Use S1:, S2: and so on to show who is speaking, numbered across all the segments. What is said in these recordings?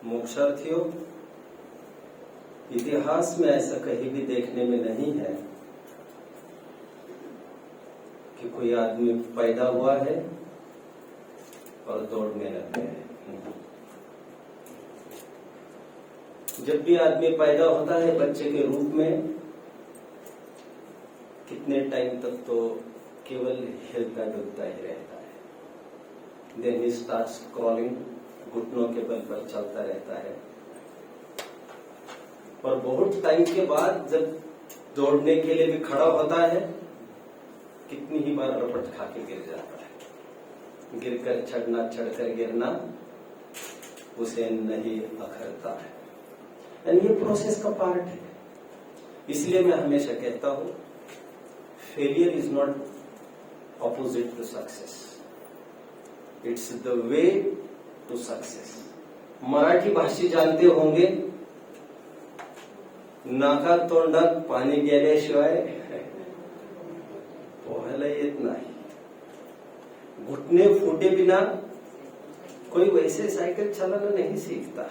S1: मोक्षार्थियों, इतिहास में ऐसा कहीं भी देखने में नहीं है कि कोई आदमी पैदा हुआ है और दौड़ने लग गया है। जब भी आदमी पैदा होता है बच्चे के रूप में, कितने टाइम तक तो केवल हिलता डुलता ही रहता है। देन ही स्टार्ट्स क्रॉलिंग, घुटनों के बल पर चलता रहता है और बहुत टाइम के बाद जब दौड़ने के लिए भी खड़ा होता है, कितनी ही बार रपट खा के गिर जाता है। गिरकर चढ़ना, चढ़कर गिरना उसे नहीं अखरता है। यानी ये प्रोसेस का पार्ट है। इसलिए मैं हमेशा कहता हूं, failure is not opposite to success, it's the way to success. Marathi भाषी जानते होंगे, नाका तोंडात पाणी गेल्याशिवाय पोहायला येत नाही। घुटने फूटे बिना कोई वैसे साइकिल चलाना नहीं सीखता।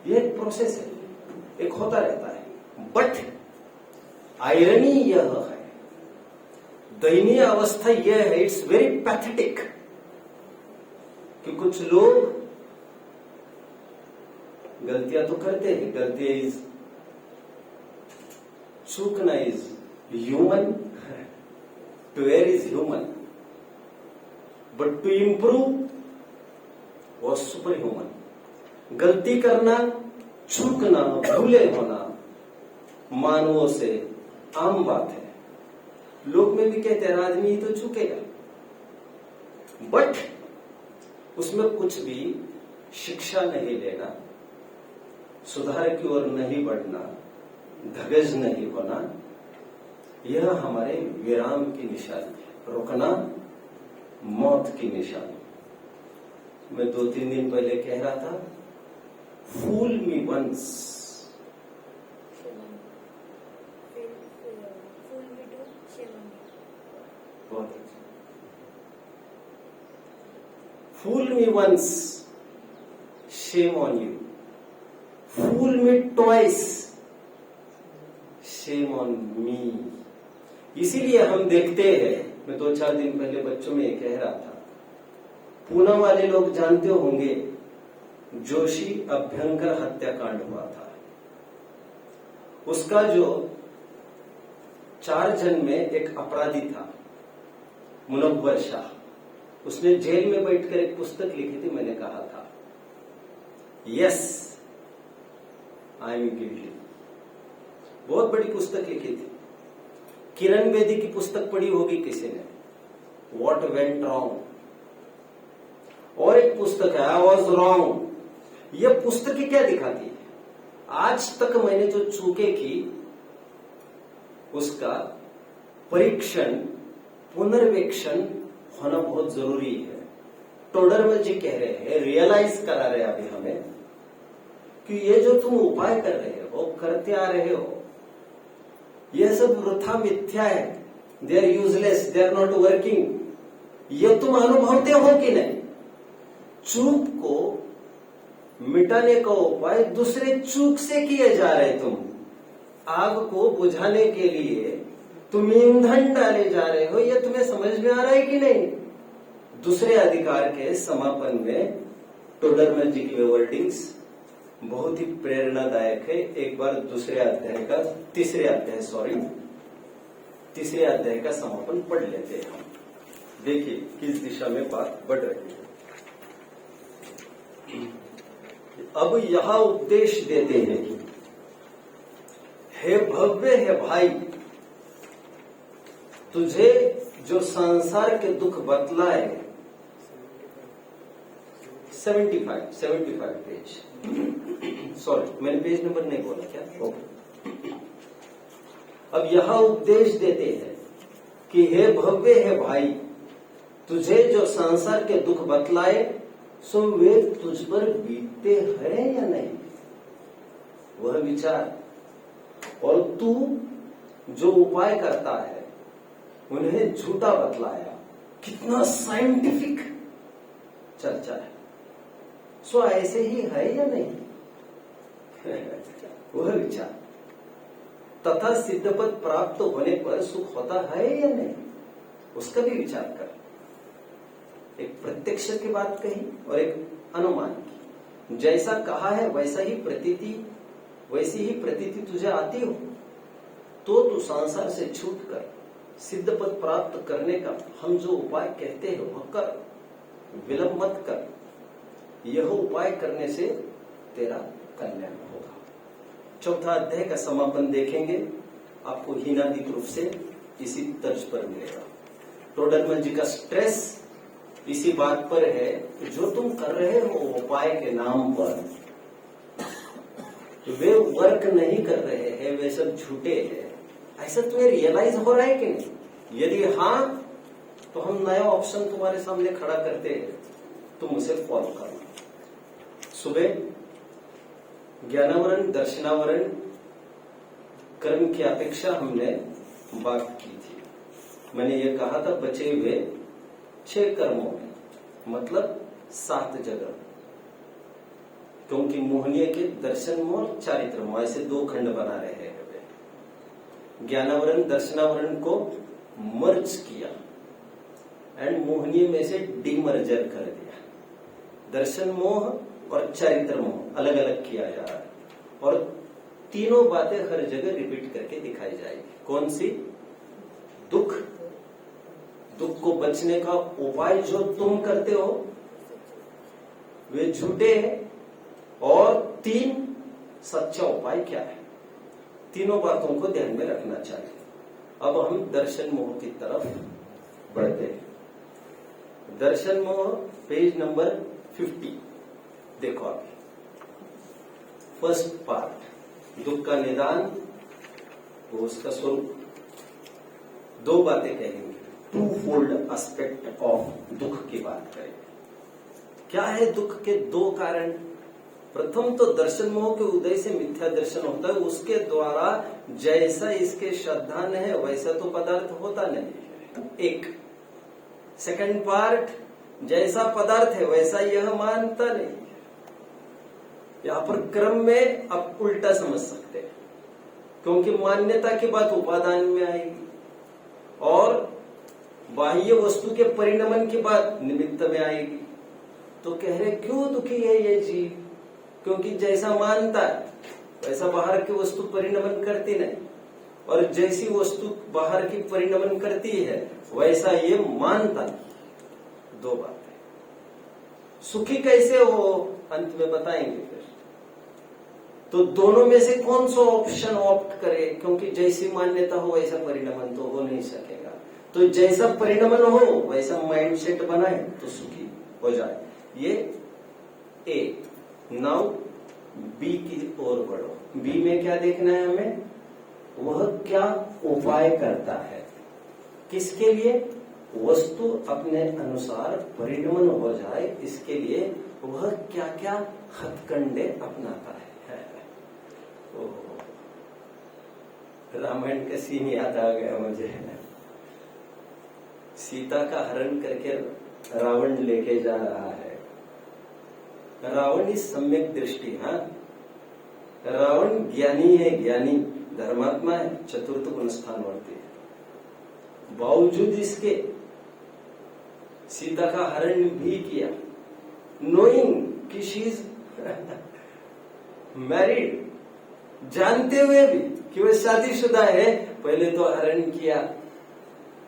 S1: यह एक प्रोसेस है, एक होता रहता है। बट आयरनी यह है, दयनीय अवस्था यह है, इट्स वेरी पैथेटिक, कि कुछ लोग गलतियां तो करते हैं। गलतियां इज, चूकना is human, to err is human, but to improve was super human. गलती करना, चूकना, भूले होना मानवों से आम बात है। लोग में भी कहते हैं आदमी तो चूकेगा, बट उसमें कुछ भी शिक्षा नहीं लेना, सुधार की ओर नहीं बढ़ना, धगज नहीं होना, यह हमारे विराम की निशानी है। रुकना मौत की निशानी। मैं 2-3 दिन पहले कह रहा था, fool me once, Fool me once, shame on you. Fool me twice, shame on me. इसीलिए हम देखते हैं, मैं 2-4 दिन पहले बच्चों में ये कह रहा था, पूना वाले लोग जानते होंगे, जोशी अभ्यंकर हत्याकांड हुआ था। उसका जो 4 जन में एक अपराधी था, मुनव्वर शाह, उसने जेल में बैठकर एक पुस्तक लिखी थी। मैंने कहा था, यस आई एम गिल्टी। बहुत बड़ी पुस्तक लिखी थी। किरण बेदी की पुस्तक पढ़ी होगी किसी ने, व्हाट वेंट रॉन्ग। और एक पुस्तक है, आई वॉज रॉन्ग। यह पुस्तक क्या दिखाती है? आज तक मैंने जो चूके की, उसका परीक्षण, पुनर्वेक्षण होना बहुत जरूरी है। टोडरमल जी कह रहे हैं, रियलाइज करा रहे अभी हमें, कि ये जो तुम उपाय कर रहे हो, करते आ रहे हो, यह सब वृथा मिथ्या है। They are useless, they are not working. ये तुम अनुभवते हो कि नहीं? चूक को मिटाने का उपाय दूसरे चूक से किए जा रहे। तुम आग को बुझाने के लिए तुम ईंधन डाले जा रहे हो। यह तुम्हें समझ में आ रहा है कि नहीं? दूसरे अधिकार के समापन में टोडरमल जी की वर्डिंग्स बहुत ही प्रेरणादायक है। एक बार तीसरे अध्याय का समापन पढ़ लेते हैं हम। देखिए किस दिशा में बात बढ़ रही है। अब यहां उपदेश देते हैं, हे भव्य है भाई, तुझे जो संसार के दुख बतलाए। 75 पेज, सॉरी मैंने पेज नंबर नहीं बोला क्या? अब यहां उपदेश देते हैं कि हे भव्य है भाई, तुझे जो संसार के दुख बतलाए, सो वे तुझ पर बीतते हैं या नहीं, वह विचार। और तू जो उपाय करता है, उन्हें झूठा बतलाया। कितना साइंटिफिक चर्चा है। सो ऐसे ही है या नहीं? वह विचार तथा सिद्धपद प्राप्त होने पर सुख होता है या नहीं, उसका भी विचार कर। एक प्रत्यक्ष की बात कही और एक अनुमान की। जैसा कहा है वैसी ही प्रतीति तुझे आती हो तो तू संसार से छूटकर सिद्ध पद प्राप्त करने का हम जो उपाय कहते हैं वह कर, विलंब मत कर। यह उपाय करने से तेरा कल्याण होगा। चौथा अध्याय का समापन देखेंगे, आपको हीनादिक रूप से इसी तर्ज पर मिलेगा। टोडरमल जी का स्ट्रेस इसी बात पर है कि जो तुम कर रहे हो उपाय के नाम पर, वे वर्क नहीं कर रहे हैं, वे सब झूठे हैं। ऐसा तुम्हें रियलाइज हो रहा है कि नहीं? यदि हाँ, तो हम नया ऑप्शन तुम्हारे सामने खड़ा करते हैं, तुम उसे फॉलो करना। सुबह ज्ञानावरण, दर्शनावरण, कर्म की अपेक्षा हमने बात की थी। मैंने ये कहा था बचे हुए 6 कर्मों में, मतलब 7 जगह, क्योंकि मोहनीय के दर्शन मोह, चारित्र मोह, ऐसे 2 खंड बना रहे हैं। ज्ञानावरण, दर्शनावरण को मर्ज किया एंड मोहनीय में से डिमर्जर कर दिया। दर्शन मोह और चारित्र मोह अलग अलग किया जा रहा है और तीनों बातें हर जगह रिपीट करके दिखाई जाएगी। कौन सी? दुख को बचने का उपाय जो तुम करते हो वे झूठे हैं, और 3 सच्चा उपाय क्या है। तीनों बातों को ध्यान में रखना चाहिए। अब हम दर्शन मोह की तरफ बढ़ते हैं। दर्शन मोह पेज नंबर 50 देखो। आप फर्स्ट पार्ट, दुख का निदान, वो उसका स्वरूप। 2 बातें कहेंगे, 2 फोल्ड एस्पेक्ट ऑफ दुख की बात करेंगे। क्या है दुख के 2 कारण? प्रथम तो दर्शन मोह के उदय से मिथ्या दर्शन होता है, उसके द्वारा जैसा इसके श्रद्धा है वैसा तो पदार्थ होता नहीं है, एक। सेकंड पार्ट, जैसा पदार्थ है वैसा यह मानता नहीं। यहां पर क्रम में आप उल्टा समझ सकते हैं, क्योंकि मान्यता की बात उपादान में आएगी और बाह्य वस्तु के परिणमन की बात निमित्त में आएगी। तो कह रहे क्यों दुखी है ये जीव? क्योंकि जैसा मानता है वैसा बाहर की वस्तु परिणमन करती नहीं, और जैसी वस्तु बाहर की परिणमन करती है वैसा ये मानता। 2 बातें। सुखी कैसे हो अंत में बताएंगे फिर। तो दोनों में से कौन सा ऑप्शन ऑप्ट करे? क्योंकि जैसी मान्यता हो वैसा परिणमन तो हो नहीं सकेगा। तो जैसा परिणमन हो वैसा माइंडसेट बनाए तो सुखी हो जाए। ये ए। नाउ बी की ओर बढ़ो। बी में क्या देखना है हमें? वह क्या उपाय करता है, किसके लिए? वस्तु अपने अनुसार परिणमन हो जाए, इसके लिए वह क्या क्या हथकंडे अपनाता है। रामायण का सीन याद आ गया मुझे। सीता का हरण करके रावण लेके जा रहा है। रावण इस सम्यक दृष्टि, हाँ, रावण ज्ञानी है, ज्ञानी धर्मात्मा है, चतुर्थ गुण स्थानवर्ती है। बावजूद इसके सीता का हरण भी किया, नोइंग कि शी इज मैरिड, जानते हुए भी कि वह शादीशुदा है। पहले तो हरण किया,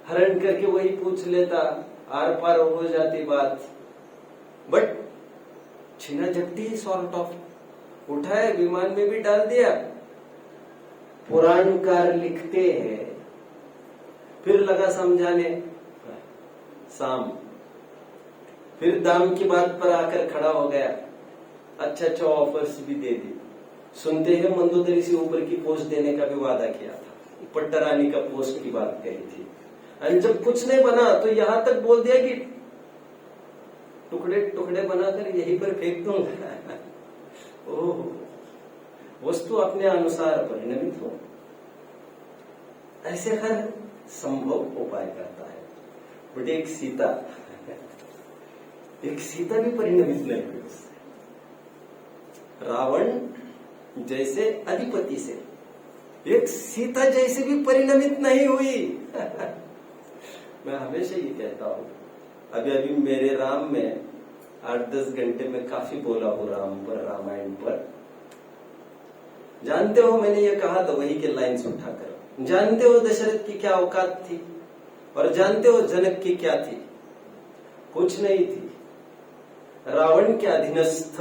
S1: हरण करके वही पूछ लेता, आर पार हो जाती बात। बट छीना झपटी सॉर्ट ऑफ, उठाए विमान में भी डाल दिया। पुराणकार लिखते हैं, फिर लगा समझाने साम, फिर दाम की बात पर आकर खड़ा हो गया। अच्छा ऑफर्स भी दे दी। सुनते हैं मंदोदरी से ऊपर की पोस्ट देने का भी वादा किया था, पट्टरानी का पोस्ट की बात कही थी। और जब कुछ नहीं बना तो यहां तक बोल दिया कि टुकड़े टुकड़े बनाकर यहीं पर फेंक दूंगा। ओह, वस्तु अपने अनुसार परिणमित हो। ऐसे हर संभव उपाय करता है। बट एक सीता भी परिणमित नहीं हुई उससे। रावण जैसे अधिपति से एक सीता जैसे भी परिणमित नहीं हुई। मैं हमेशा ये कहता हूं, अभी मेरे राम में 8-10 घंटे में काफी बोला हूं राम पर, रामायण पर। जानते हो मैंने ये कहा था वही के लाइन्स उठाकर, जानते हो दशरथ की क्या औकात थी और जानते हो जनक की क्या थी? कुछ नहीं थी। रावण के अधीनस्थ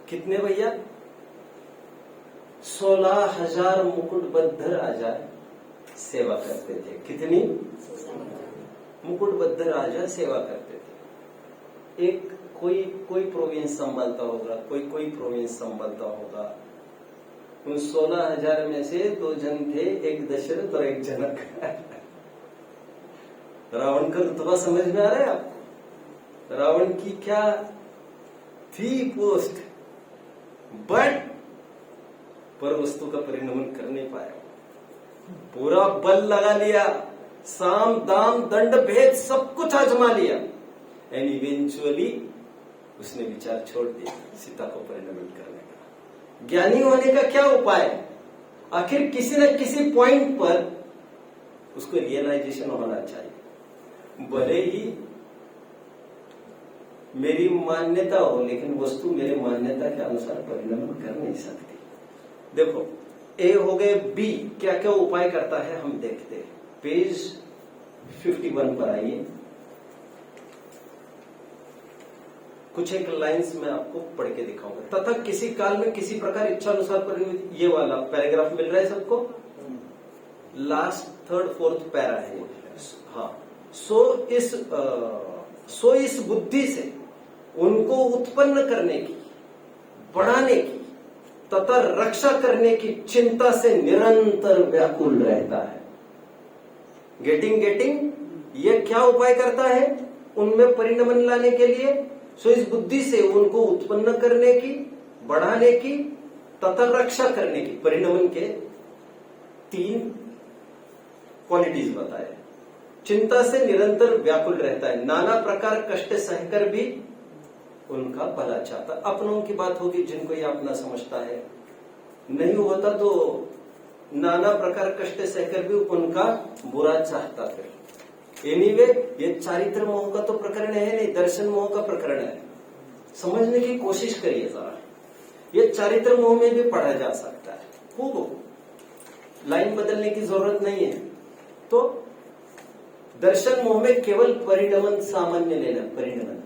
S1: कितने भैया? 16,000 मुकुटबद्ध राजा सेवा करते थे। कितनी? मुकुटबद्ध राजा सेवा करते थे। एक कोई प्रोविंस संभालता होगा, कोई प्रोविंस संभालता होगा। उन 16,000 में से 2 जन थे, एक दशरथ और एक जनक। रावण का रुतबा समझ में आ रहा है आपको? रावण की क्या थी पोस्ट, बट पर वस्तु का परिणमन कर नहीं पाया। पूरा बल लगा लिया, साम दाम दंड भेद सब कुछ आजमा लिया, एंड इवेंचुअली उसने विचार छोड़ दिया सीता को परिणमित करने का। ज्ञानी होने का क्या उपाय? आखिर किसी न किसी पॉइंट पर उसको रियलाइजेशन होना चाहिए। भले ही मेरी मान्यता हो, लेकिन वस्तु मेरे मान्यता के अनुसार परिणमन कर नहीं सकती। देखो ए हो गए, बी क्या क्या उपाय करता है हम देखते हैं। पेज 51 पर आइए। कुछ एक लाइंस में आपको पढ़ के दिखाऊंगा। तथा किसी काल में किसी प्रकार इच्छा अनुसार परिणमित, ये वाला पैराग्राफ मिल रहा है सबको? लास्ट 3rd 4th पैरा है। हाँ, सो इस बुद्धि से उनको उत्पन्न करने की, बढ़ाने की तथा रक्षा करने की चिंता से निरंतर व्याकुल रहता है। गेटिंग ये क्या उपाय करता है उनमें परिणमन लाने के लिए? सो इस बुद्धि से उनको उत्पन्न करने की, बढ़ाने की तथा रक्षा करने की। परिणमन के 3 क्वालिटीज बताए। चिंता से निरंतर व्याकुल रहता है, नाना प्रकार कष्ट सहकर भी उनका भला चाहता। अपनों की बात होगी जिनको ये अपना समझता है, नहीं होता तो नाना प्रकार कष्ट सहकर भी उनका बुरा चाहता। फिर एनीवे ये चारित्र मोह का तो प्रकरण है नहीं, दर्शन मोह का प्रकरण है। समझने की कोशिश करिए जरा। ये चारित्र मोह में भी पढ़ा जा सकता है, खूब लाइन बदलने की जरूरत नहीं है। तो दर्शन मोह में केवल परिणमन सामान्य लेना, परिणमन।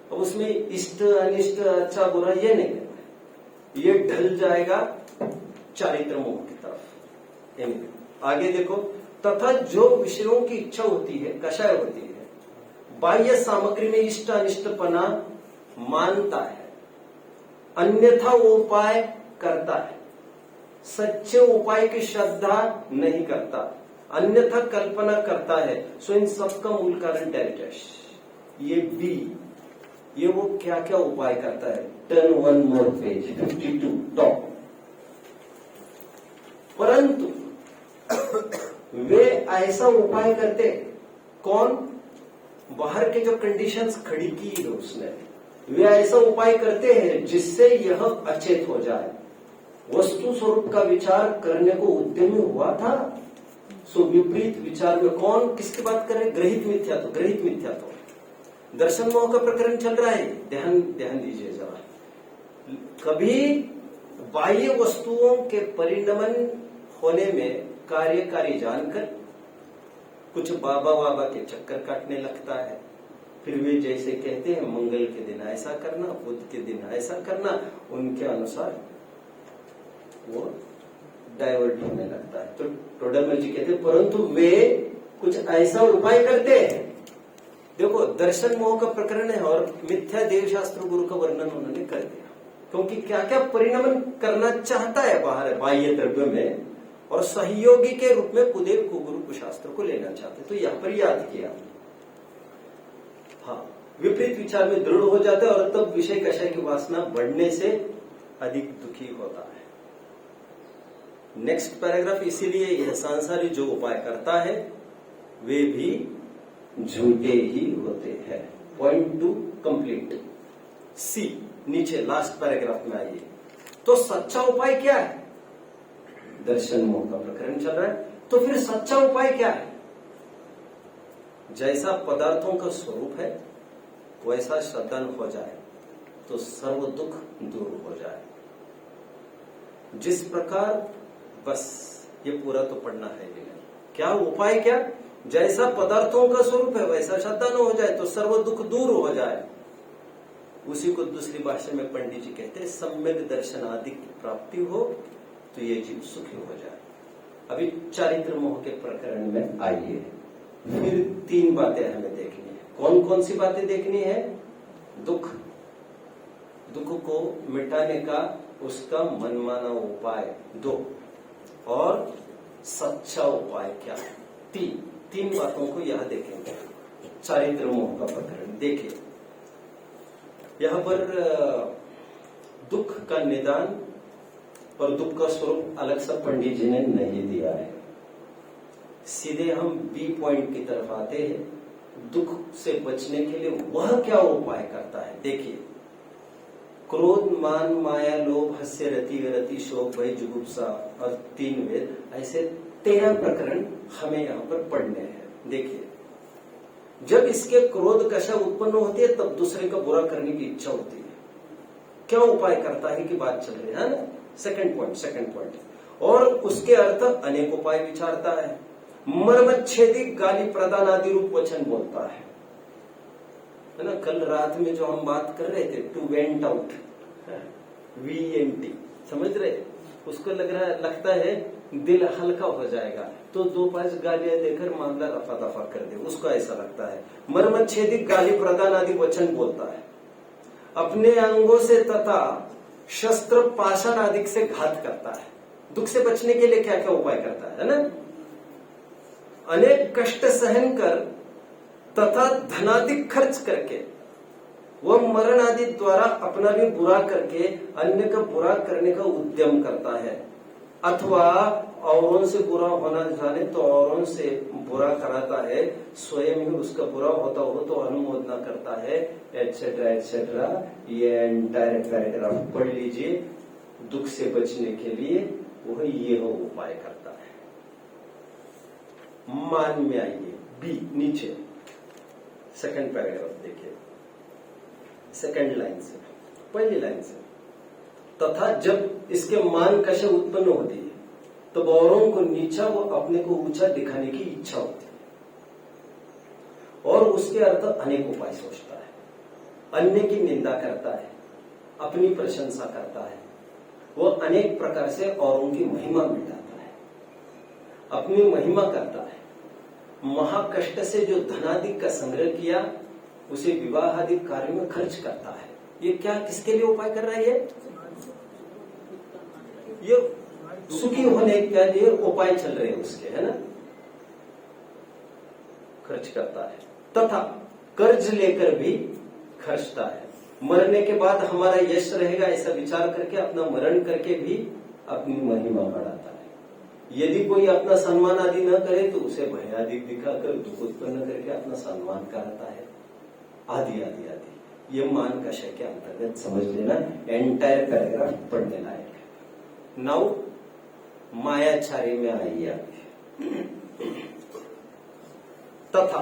S1: अब उसमें इष्ट अनिष्ट अच्छा बुरा ये नहीं करना, ये ढल जाएगा चारित्र मोह की तरफ। आगे देखो, तथा जो विषयों की इच्छा होती है, कषाय होती है, बाह्य सामग्री में इष्ट अनिष्टपना मानता है, अन्यथा उपाय करता है, सच्चे उपाय की श्रद्धा नहीं करता, अन्यथा कल्पना करता है। सो इन सबका मूल कारण डेल्टस। ये बी, ये वो क्या क्या उपाय करता है। टर्न 1 मोर पेज 52 टॉप। परंतु वे ऐसा उपाय करते, कौन? बाहर के जो कंडीशंस खड़ी की है उसने, वे ऐसा उपाय करते हैं जिससे यह अचेत हो जाए। वस्तु स्वरूप का विचार करने को उद्यमी हुआ था, सो विपरीत विचार में कौन किसकी बात कर रहे? ग्रहित मिथ्यात्व, ग्रहित मिथ्यात्व। दर्शन मोह का प्रकरण चल रहा है, ध्यान दीजिए जरा। कभी बाह्य वस्तुओं के परिणमन होने में कार्यकारी जानकर कुछ बाबा के चक्कर काटने लगता है। फिर वे जैसे कहते हैं मंगल के दिन ऐसा करना, बुध के दिन ऐसा करना, उनके अनुसार वो डाइवर्ट होने लगता है। तो टोडरमल जी कहते हैं परंतु वे कुछ ऐसा उपाय करते हैं। देखो दर्शन मोह का प्रकरण है और मिथ्या देव शास्त्र गुरु का वर्णन उन्होंने कर दिया, क्योंकि क्या क्या परिणमन करना चाहता है बाहर बाह्य द्रव्य में, और सहयोगी के रूप में कुदेव को गुरु कुशास्त्र को लेना चाहते। तो यहां पर याद किया। हाँ, विपरीत विचार में दृढ़ हो जाता है और तब विषय कषय की वासना बढ़ने से अधिक दुखी होता है। नेक्स्ट पैराग्राफ इसीलिए यह सांसारिक जो उपाय करता है वे भी झूठे ही होते हैं। Point 2 complete. सी नीचे लास्ट पैराग्राफ में आइए। तो सच्चा उपाय क्या है? दर्शन मोह का प्रकरण चल रहा है, तो फिर सच्चा उपाय क्या है? जैसा पदार्थों का स्वरूप है वैसा श्रद्धान हो जाए तो सर्व दुख दूर हो जाए। जिस प्रकार, बस ये पूरा तो पढ़ना है ही नहीं। क्या उपाय? क्या? जैसा पदार्थों का स्वरूप है वैसा श्रद्धान हो जाए तो सर्व दुख दूर हो जाए। उसी को दूसरी भाषा में पंडित जी कहते हैं सम्यक दर्शन आदि की प्राप्ति हो तो ये जीव सुखी हो जाए। अभी चारित्र मोह के प्रकरण में आइए। फिर 3 बातें हमें देखनी है। कौन कौन सी बातें देखनी है? दुख को मिटाने का उसका मनमाना उपाय 2, और सच्चा उपाय क्या है? 3 बातों को यहां देखेंगे। चारित्र मोह का प्रकरण देखिए। यहां पर दुख का निदान और दुख का स्वरूप अलग सा पंडित जी ने नहीं दिया है। सीधे हम बी पॉइंट की तरफ आते हैं। दुख से बचने के लिए वह क्या उपाय करता है? देखिए, क्रोध, मान, माया, लोभ, हस्य, रति, विरति, शोक, भय, जुगुप्सा और 3 वेद, ऐसे 13 प्रकरण हमें यहाँ पर पढ़ने हैं। देखिए, जब इसके क्रोध कशा उत्पन्न होती है तब दूसरे का बुरा करने की इच्छा होती है। क्या उपाय करता है कि बात चल रही है ना? Second point. और उसके अर्थ अनेक उपाय विचारता है। मर्मच्छेदी गाली प्रदान आदि रूप वचन बोलता है ना? कल रात में जो हम बात कर रहे थे, टू वेंट आउट, VNT, समझ रहे? उसको लगता है दिल हल्का हो जाएगा तो 2-5 गालियां देकर मामला रफा दफा कर दे, उसको ऐसा लगता है। मर्मच्छेदी गाली प्रदान आदि वचन बोलता है। अपने अंगों से तथा शस्त्र पाषाण आदि से घात करता है। दुख से बचने के लिए क्या क्या उपाय करता है ना? अनेक कष्ट सहन कर तथा धनाधिक खर्च करके वह मरण आदि द्वारा अपना भी बुरा करके अन्य का बुरा करने का उद्यम करता है, अथवा औरों से बुरा होना जाने तो औरों से बुरा कराता है, स्वयं ही उसका बुरा होता हो तो अनुमोदना करता है, एटसेट्रा एटसेट्रा। ये एंटायर पैराग्राफ पढ़ लीजिए। दुख से बचने के लिए वह ये उपाय करता है। मान में आइए, बी नीचे सेकंड पैराग्राफ देखिए, सेकंड लाइन से, पहली लाइन से। तथा जब इसके मान कशा उत्पन्न होती है तब औरों को नीचा व अपने को ऊंचा दिखाने की इच्छा होती है, और उसके अर्थ अनेक उपाय सोचता है। अन्य की निंदा करता है, अपनी प्रशंसा करता है, वो अनेक प्रकार से औरों की महिमा मिटाता है, अपनी महिमा करता है। महाकष्ट से जो धनादि का संग्रह किया उसे विवाह आदि कार्य में खर्च करता है। ये क्या किसके लिए उपाय कर रहा है? ये सुखी होने के लिए उपाय चल रहे हैं उसके, है ना? खर्च करता है। तथा कर्ज लेकर भी खर्चता है। मरने के बाद हमारा यश रहेगा ऐसा विचार करके अपना मरण करके भी अपनी महिमा बढ़ाता है। यदि कोई अपना सम्मान आदि न करे तो उसे भय आदि दिखाकर दुख उत्पन्न करके अपना सम्मान कराता है, आदि आदि आदि। ये मान का शय के अंतर्गत समझ लेना। एंटायर पैराग्राफ पढ़ने लायक है। नाउ मायाचारी में आइए आप। तथा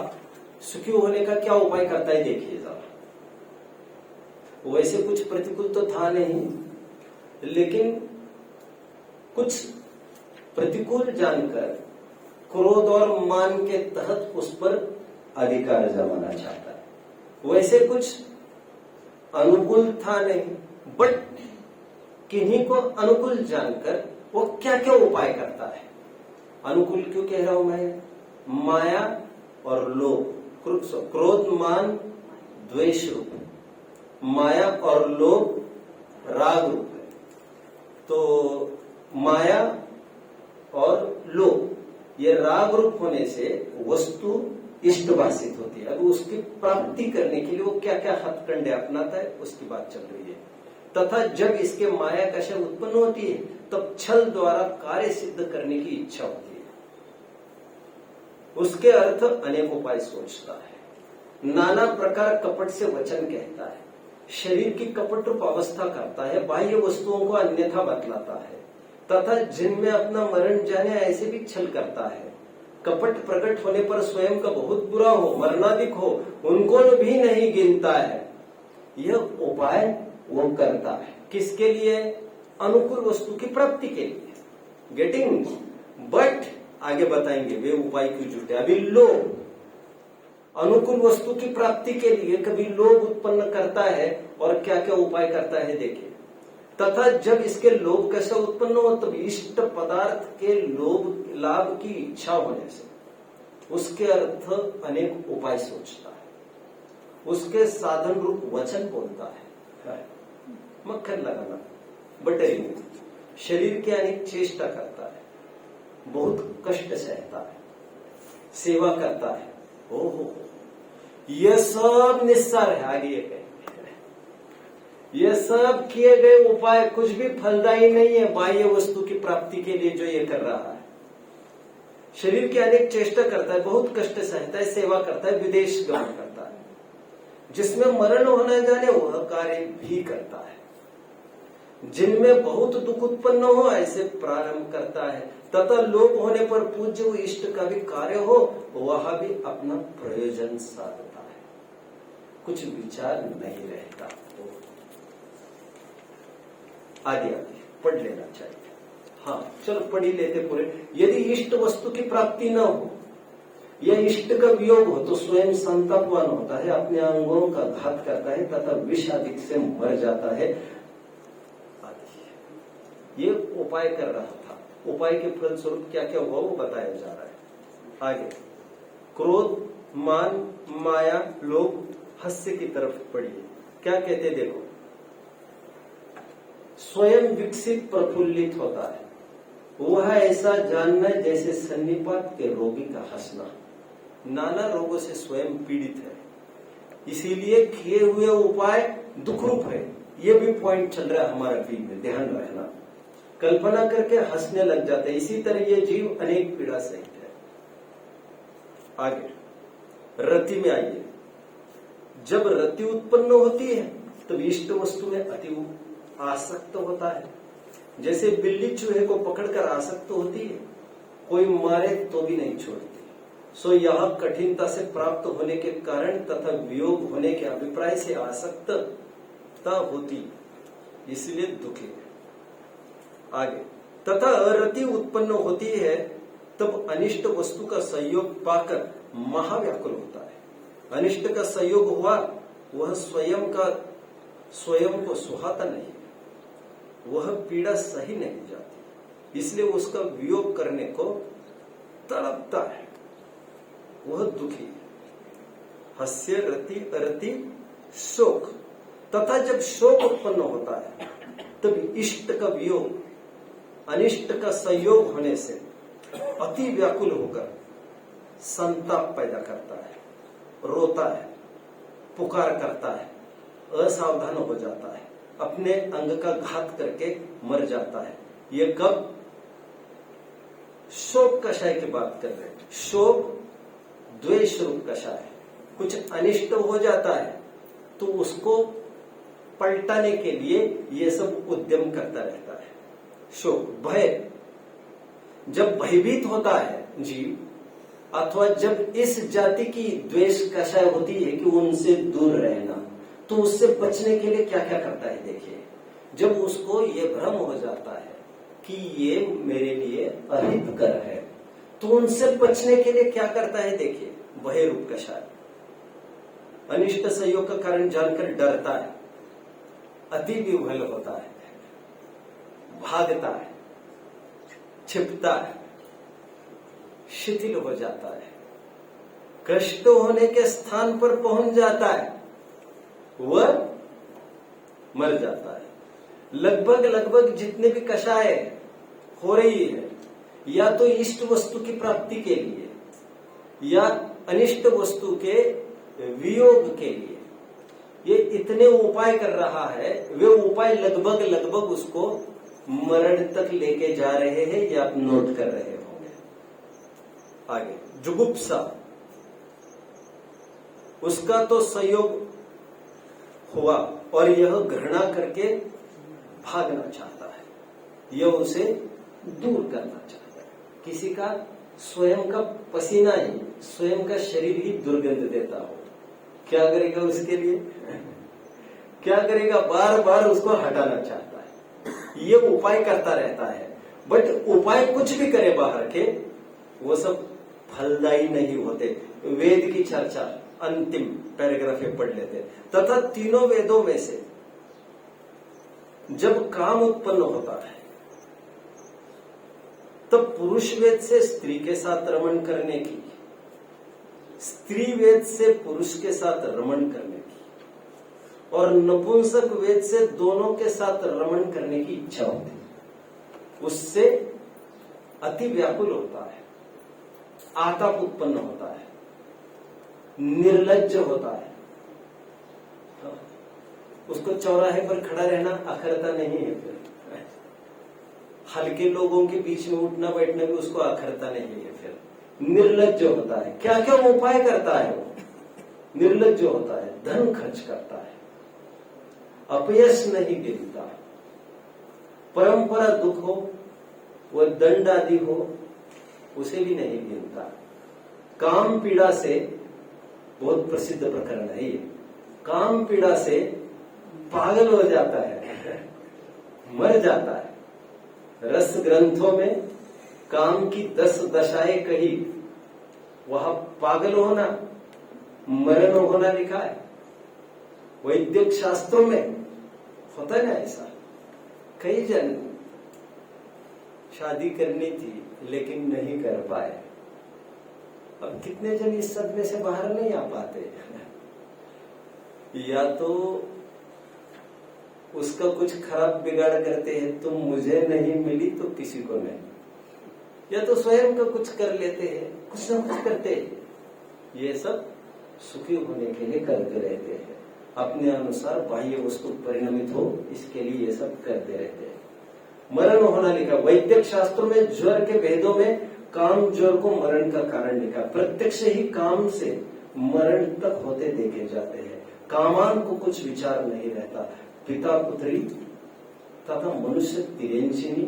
S1: सुखी होने का क्या उपाय करता है देखिए जरा। वैसे कुछ प्रतिकूल तो था नहीं, लेकिन कुछ प्रतिकूल जानकर क्रोध और मान के तहत उस पर अधिकार जमाना चाहता है। वैसे कुछ अनुकूल था नहीं, बट किन्हीं को अनुकूल जानकर वो क्या क्या उपाय करता है। अनुकूल क्यों कह रहा हूं मैं? माया और लोभ, क्रोध मान द्वेष रूप, माया और लोभ राग रूप है। तो माया और लोभ ये राग रूप होने से वस्तु इष्टवासित होती है। अब उसकी प्राप्ति करने के लिए वो क्या क्या हथकंडे अपनाता है उसकी बात चल रही है। तथा जब इसके माया कषय उत्पन्न होती है तब छल द्वारा कार्य सिद्ध करने की इच्छा होती है। उसके अर्थ अनेक उपाय सोचता है, नाना प्रकार कपट से वचन कहता है, शरीर की कपट रूप अवस्था करता है, बाह्य वस्तुओं को अन्यथा बतलाता है तथा जिनमें अपना मरण जाने ऐसे भी छल करता है। कपट प्रकट होने पर स्वयं का बहुत बुरा हो, मरणाधिक हो, उनको भी नहीं गिनता है। यह उपाय वो करता है किसके लिए? अनुकूल वस्तु की प्राप्ति के लिए, गेटिंग। बट आगे बताएंगे वे उपाय क्यों झूठे। अभी लोभ, अनुकूल वस्तु की प्राप्ति के लिए कभी लोभ उत्पन्न करता है और क्या क्या उपाय करता है देखिए। तथा जब इसके लोभ कैसे उत्पन्न हो तब इष्ट पदार्थ के लोभ लाभ की इच्छा होने से उसके अर्थ अनेक उपाय सोचता है, उसके साधन रूप वचन बोलता है, मक्खन लगाना, बटरिंग, शरीर की अनेक चेष्टा करता है, बहुत कष्ट सहता है, सेवा करता है। ओहो, यह सब निस्सार है। आगे ये कहेंगे ये सब किए गए उपाय कुछ भी फलदायी नहीं है बाह्य वस्तु की प्राप्ति के लिए जो ये कर रहा है। शरीर की अनेक चेष्टा करता है, बहुत कष्ट सहता है, सेवा करता है, विदेश गमन करता है, जिसमें मरण होना जाने वह कार्य भी करता है, जिनमें बहुत दुख उत्पन्न हो ऐसे प्रारंभ करता है तथा लोभ होने पर पूज्य इष्ट का भी कार्य हो वह भी अपना प्रयोजन साधता है, कुछ विचार नहीं रहता। आदि पढ़ लेना चाहिए। हाँ चलो पढ़ ही लेते पूरे। यदि इष्ट वस्तु की प्राप्ति न हो या इष्ट का वियोग हो तो स्वयं संतापवान होता है, अपने अंगों का घात करता है तथा विष अधिक से मर जाता है। ये उपाय कर रहा था, उपाय के फलस्वरूप क्या क्या हुआ वो बताया जा रहा है आगे। क्रोध, मान, माया, लोभ, हास्य की तरफ पढ़िए क्या कहते देखो। स्वयं विकसित प्रफुल्लित होता है, वह ऐसा जानना जैसे सन्निपात के रोगी का हंसना। नाना रोगों से स्वयं पीड़ित है, इसीलिए किए हुए उपाय दुखरूप है। ये भी पॉइंट चल रहा है हमारा बीच में, ध्यान रखना। कल्पना करके हंसने लग जाते हैं, इसी तरह ये जीव अनेक पीड़ा सहित है। आगे रति में आइए। जब रति उत्पन्न होती है तब इष्ट वस्तु में अति आसक्त होता है, जैसे बिल्ली चूहे को पकड़कर आसक्त होती है, कोई मारे तो भी नहीं छोड़ती। सो यह कठिनता से प्राप्त होने के कारण तथा वियोग होने के अभिप्राय से आसक्तता होती, इसलिए दुखी है। आगे तथा रति उत्पन्न होती है तब अनिष्ट वस्तु का संयोग पाकर महाव्याकुल होता है। अनिष्ट का संयोग हुआ वह स्वयं को सुहाता नहीं, वह पीड़ा सही नहीं जाती, इसलिए उसका वियोग करने को तड़पता है, वह दुखी है। हास्य, रति, अरति, शोक। तथा जब शोक उत्पन्न होता है तब इष्ट का वियोग अनिष्ट का संयोग होने से अति व्याकुल होकर संताप पैदा करता है, रोता है, पुकार करता है, असावधान हो जाता है, अपने अंग का घात करके मर जाता है। ये कब? शोक कषाय की बात कर रहे हैं। शोक द्वेष रूप कषाय है। कुछ अनिष्ट हो जाता है तो उसको पलटाने के लिए ये सब उद्यम करता रहता है। शोक, भय, जब भयभीत होता है जीव अथवा जब इस जाति की द्वेष कषाय होती है कि उनसे दूर रहना, तो उससे बचने के लिए क्या क्या करता है देखिए। जब उसको ये भ्रम हो जाता है कि ये मेरे लिए अहितकर है तो उनसे बचने के लिए क्या करता है देखिए, भय रूप कषाय। अनिष्ट संयोग का कारण जानकर डरता है, अति विह्वल होता है, भागता है, छिपता है, शिथिल हो जाता है, कष्ट होने के स्थान पर पहुंच जाता है, वह मर जाता है। लगभग जितने भी कषाय हो रही है, या तो इष्ट वस्तु की प्राप्ति के लिए या अनिष्ट वस्तु के वियोग के लिए, ये इतने उपाय कर रहा है, वे उपाय लगभग लगभग उसको मरण तक लेके जा रहे हैं, ये आप नोट कर रहे होंगे। आगे जुगुप्सा, उसका तो संयोग हुआ और यह घृणा करके भागना चाहता है, यह उसे दूर करना चाहता है। किसी का स्वयं का पसीना ही, स्वयं का शरीर ही दुर्गंध देता हो, क्या करेगा उसके लिए? क्या करेगा? बार बार उसको हटाना चाहता है, ये उपाय करता रहता है। बट उपाय कुछ भी करे बाहर के, वो सब फलदायी नहीं होते। वेद की चर्चा अंतिम पैराग्राफ में पढ़ लेते। तथा तीनों वेदों में से जब काम उत्पन्न होता है, तब पुरुष वेद से स्त्री के साथ रमण करने की, स्त्री वेद से पुरुष के साथ रमण करने की, और नपुंसक वेद से दोनों के साथ रमण करने की इच्छा होती है। उससे अति व्याकुल होता है, आताप उत्पन्न होता है, निर्लज्ज होता है। उसको चौराहे पर खड़ा रहना अखरता नहीं है। फिर हल्के लोगों के बीच में उठना बैठना भी उसको अखरता नहीं है। फिर निर्लज्ज होता है। क्या क्या उपाय करता है वो? निर्लज्ज होता है, धन खर्च करता है, अपयश नहीं गिरता, परंपरा दुख हो, वह दंड आदि हो, उसे भी नहीं गिनता। काम पीड़ा से, बहुत प्रसिद्ध प्रकरण है ये, काम पीड़ा से पागल हो जाता है, मर जाता है। रस ग्रंथों में काम की 10 दशाएं कही, वहां पागल होना, मरण होना लिखा है। वैद्यक शास्त्रों में होता है ना ऐसा। कई जन शादी करनी थी लेकिन नहीं कर पाए। अब कितने जन इस सदमे से बाहर नहीं आ पाते? या तो उसका कुछ खराब बिगाड़ करते हैं, तुम मुझे नहीं मिली तो किसी को नहीं, या तो स्वयं का कुछ कर लेते हैं, कुछ ना कुछ करते हैं। ये सब सुखी होने के लिए करते रहते हैं, अपने अनुसार बाह्य वस्तु परिणमित हो इसके लिए ये सब करते रहते हैं। मरण होना लिखा। वैद्यक शास्त्रों में ज्वर के भेदों में काम ज्वर को मरण का कारण लिखा। प्रत्यक्ष ही काम से मरण तक होते देखे जाते हैं। कामान को कुछ विचार नहीं रहता। पिता पुत्री तथा मनुष्य तिरेंचिनी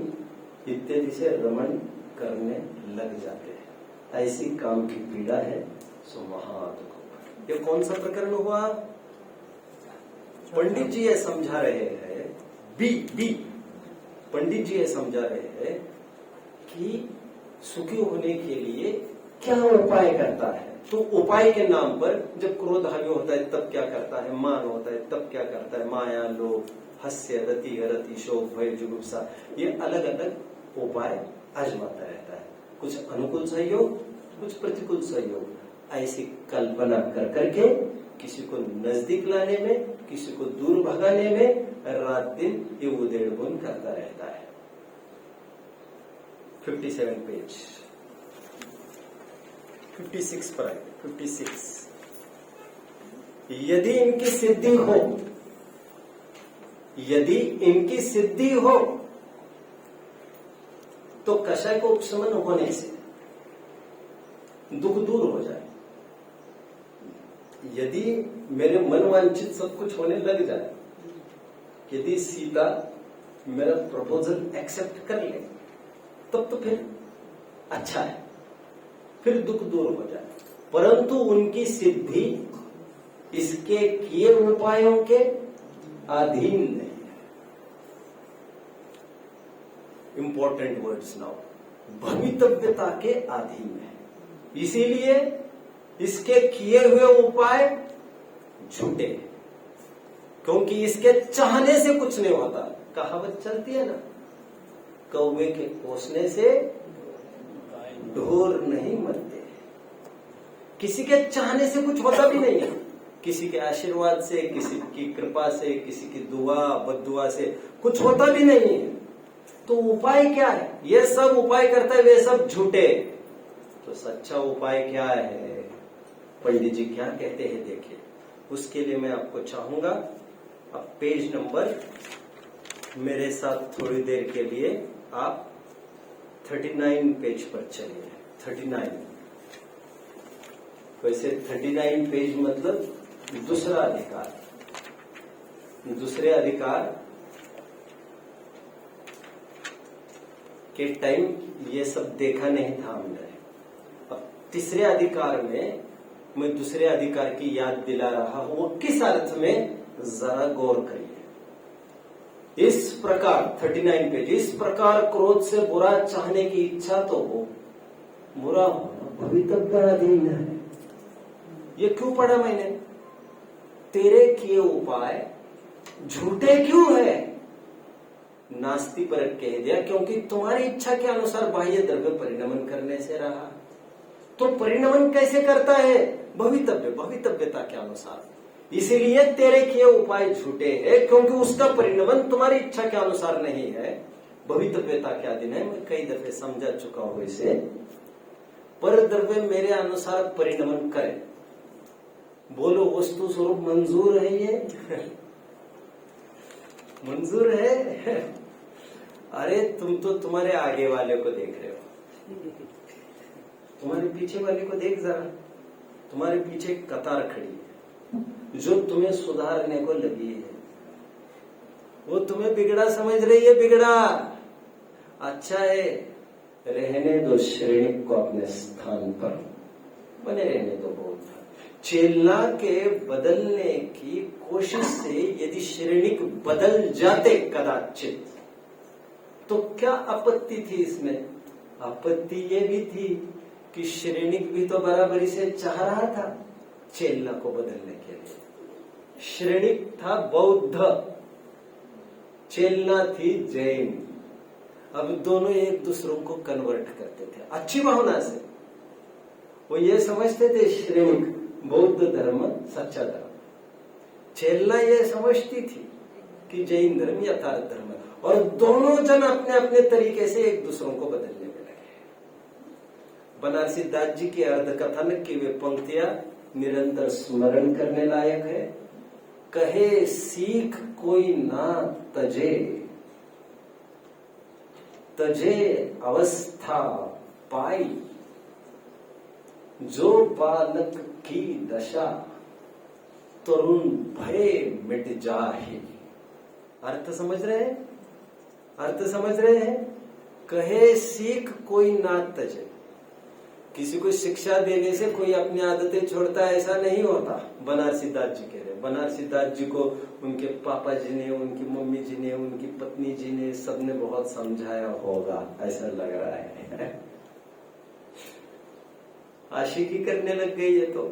S1: इत्यादि से रमण करने लग जाते हैं। ऐसी काम की पीड़ा है सो महादुख। ये कौन सा प्रकरण हुआ? पंडित जी ये समझा रहे हैं, बी पंडित जी ये समझा रहे हैं कि सुखी होने के लिए क्या उपाय करता है। तो उपाय के नाम पर जब क्रोध हावी होता है तब क्या करता है, मान होता है तब क्या करता है, माया, लोभ, हास्य, रति, रति, शोक, भय, जुगुप्सा, ये अलग अलग उपाय आजमाता रहता है। कुछ अनुकूल सहयोग, कुछ प्रतिकूल सहयोग, ऐसी कल्पना कर करके किसी को नजदीक लाने में, किसी को दूर भगाने में रात दिन ये उधेड़-बुन करता रहता है। 57 पेज, 56 पर आए। 56, यदि इनकी सिद्धि हो, यदि इनकी सिद्धि हो तो कषाय को उपशमन होने से दुख दूर हो जाए। यदि मेरे मनवांछित सब कुछ होने लग जाए, यदि सीता मेरा प्रपोजल एक्सेप्ट कर ले, तब तो फिर अच्छा है, फिर दुख दूर हो जाए। परंतु उनकी सिद्धि इसके किए उपायों के अधीन नहीं है। इंपॉर्टेंट वर्ड्स नाउ, भवितव्यता के अधीन है। इसीलिए इसके किए हुए उपाय झूठे, क्योंकि इसके चाहने से कुछ नहीं होता। कहावत चलती है ना, कौवे के पोसने से ढोर नहीं मरते। किसी के चाहने से कुछ होता भी नहीं है। किसी के आशीर्वाद से, किसी की कृपा से, किसी की दुआ बद्दुआ से कुछ होता भी नहीं है। तो उपाय क्या है? ये सब उपाय करता है, वे सब झूठे। तो सच्चा उपाय क्या है? पंडित जी क्या कहते हैं देखिए। उसके लिए मैं आपको चाहूंगा अब पेज नंबर मेरे साथ थोड़ी देर के लिए आप 39 पेज पर चलिए। 39 वैसे 39 पेज मतलब दूसरा अधिकार, दूसरे अधिकार के टाइम ये सब देखा नहीं था हमने। अब तीसरे अधिकार में मैं दूसरे अधिकार की याद दिला रहा हूं, वो किस अर्थ में जरा गौर करिए। इस प्रकार 39 पेज, इस प्रकार क्रोध से बुरा चाहने की इच्छा तो हो, बुरा होना भवितव्याधीन है। ये क्यों पढ़ा मैंने? तेरे किए उपाय झूठे क्यों है? नास्ति परक कह दिया, क्योंकि तुम्हारी इच्छा के अनुसार बाह्य द्रव्य परिणमन करने से रहा। तो परिणमन कैसे करता है? भवितव्यता के अनुसार। इसीलिए तेरे किए उपाय झूठे हैं, क्योंकि उसका परिणमन तुम्हारी इच्छा के अनुसार नहीं है, भवितव्यता के अधीन है। मैं कई दफे समझा चुका हूं इसे। पर द्रव्य मेरे अनुसार परिणमन करे। बोलो वस्तु स्वरूप मंजूर है ये? मंजूर है? अरे तुम तो तुम्हारे आगे वाले को देख रहे हो, तुम्हारे पीछे वाले को देख जरा। तुम्हारे पीछे कतार खड़ी है जो तुम्हें सुधारने को लगी है। वो तुम्हें बिगड़ा समझ रही है, बिगड़ा। अच्छा है, रहने दो श्रेणिक को अपने स्थान पर, बने रहने दो। बहुत चेलना के बदलने की कोशिश से यदि श्रेणिक बदल जाते कदाचित, तो क्या आपत्ति थी इसमें? आपत्ति ये भी थी कि श्रेणिक भी तो बराबरी से चाह रहा था चेलना को बदलने के लिए। श्रेणिक था बौद्ध, चेलना थी जैन। अब दोनों एक दूसरों को कन्वर्ट करते थे अच्छी भावना से। वो ये समझते थे श्रेणिक बौद्ध धर्म सच्चा धर्म, चेलना ये समझती थी कि जैन धर्म यथार्थ धर्म है। और दोनों जन अपने अपने तरीके से एक दूसरों को बदलने में लगे। बनारसी दास जी की अर्धकथन की वे पंक्तियां निरंतर स्मरण करने लायक है। कहे सीख कोई ना तजे, तजे अवस्था पाई, जो बालक की दशा तरुण भय मिट जाए। अर्थ समझ रहे हैं? अर्थ समझ रहे हैं? कहे सीख कोई ना तजे। किसी को शिक्षा देने से कोई अपनी आदतें छोड़ता है, ऐसा नहीं होता। बनारसी दास जी कह रहे। बनारसी दास जी को उनके पापा जी ने, उनकी मम्मी जी ने, उनकी पत्नी जी ने, सबने बहुत समझाया होगा, ऐसा लग रहा है। आशिकी करने लग गई है तो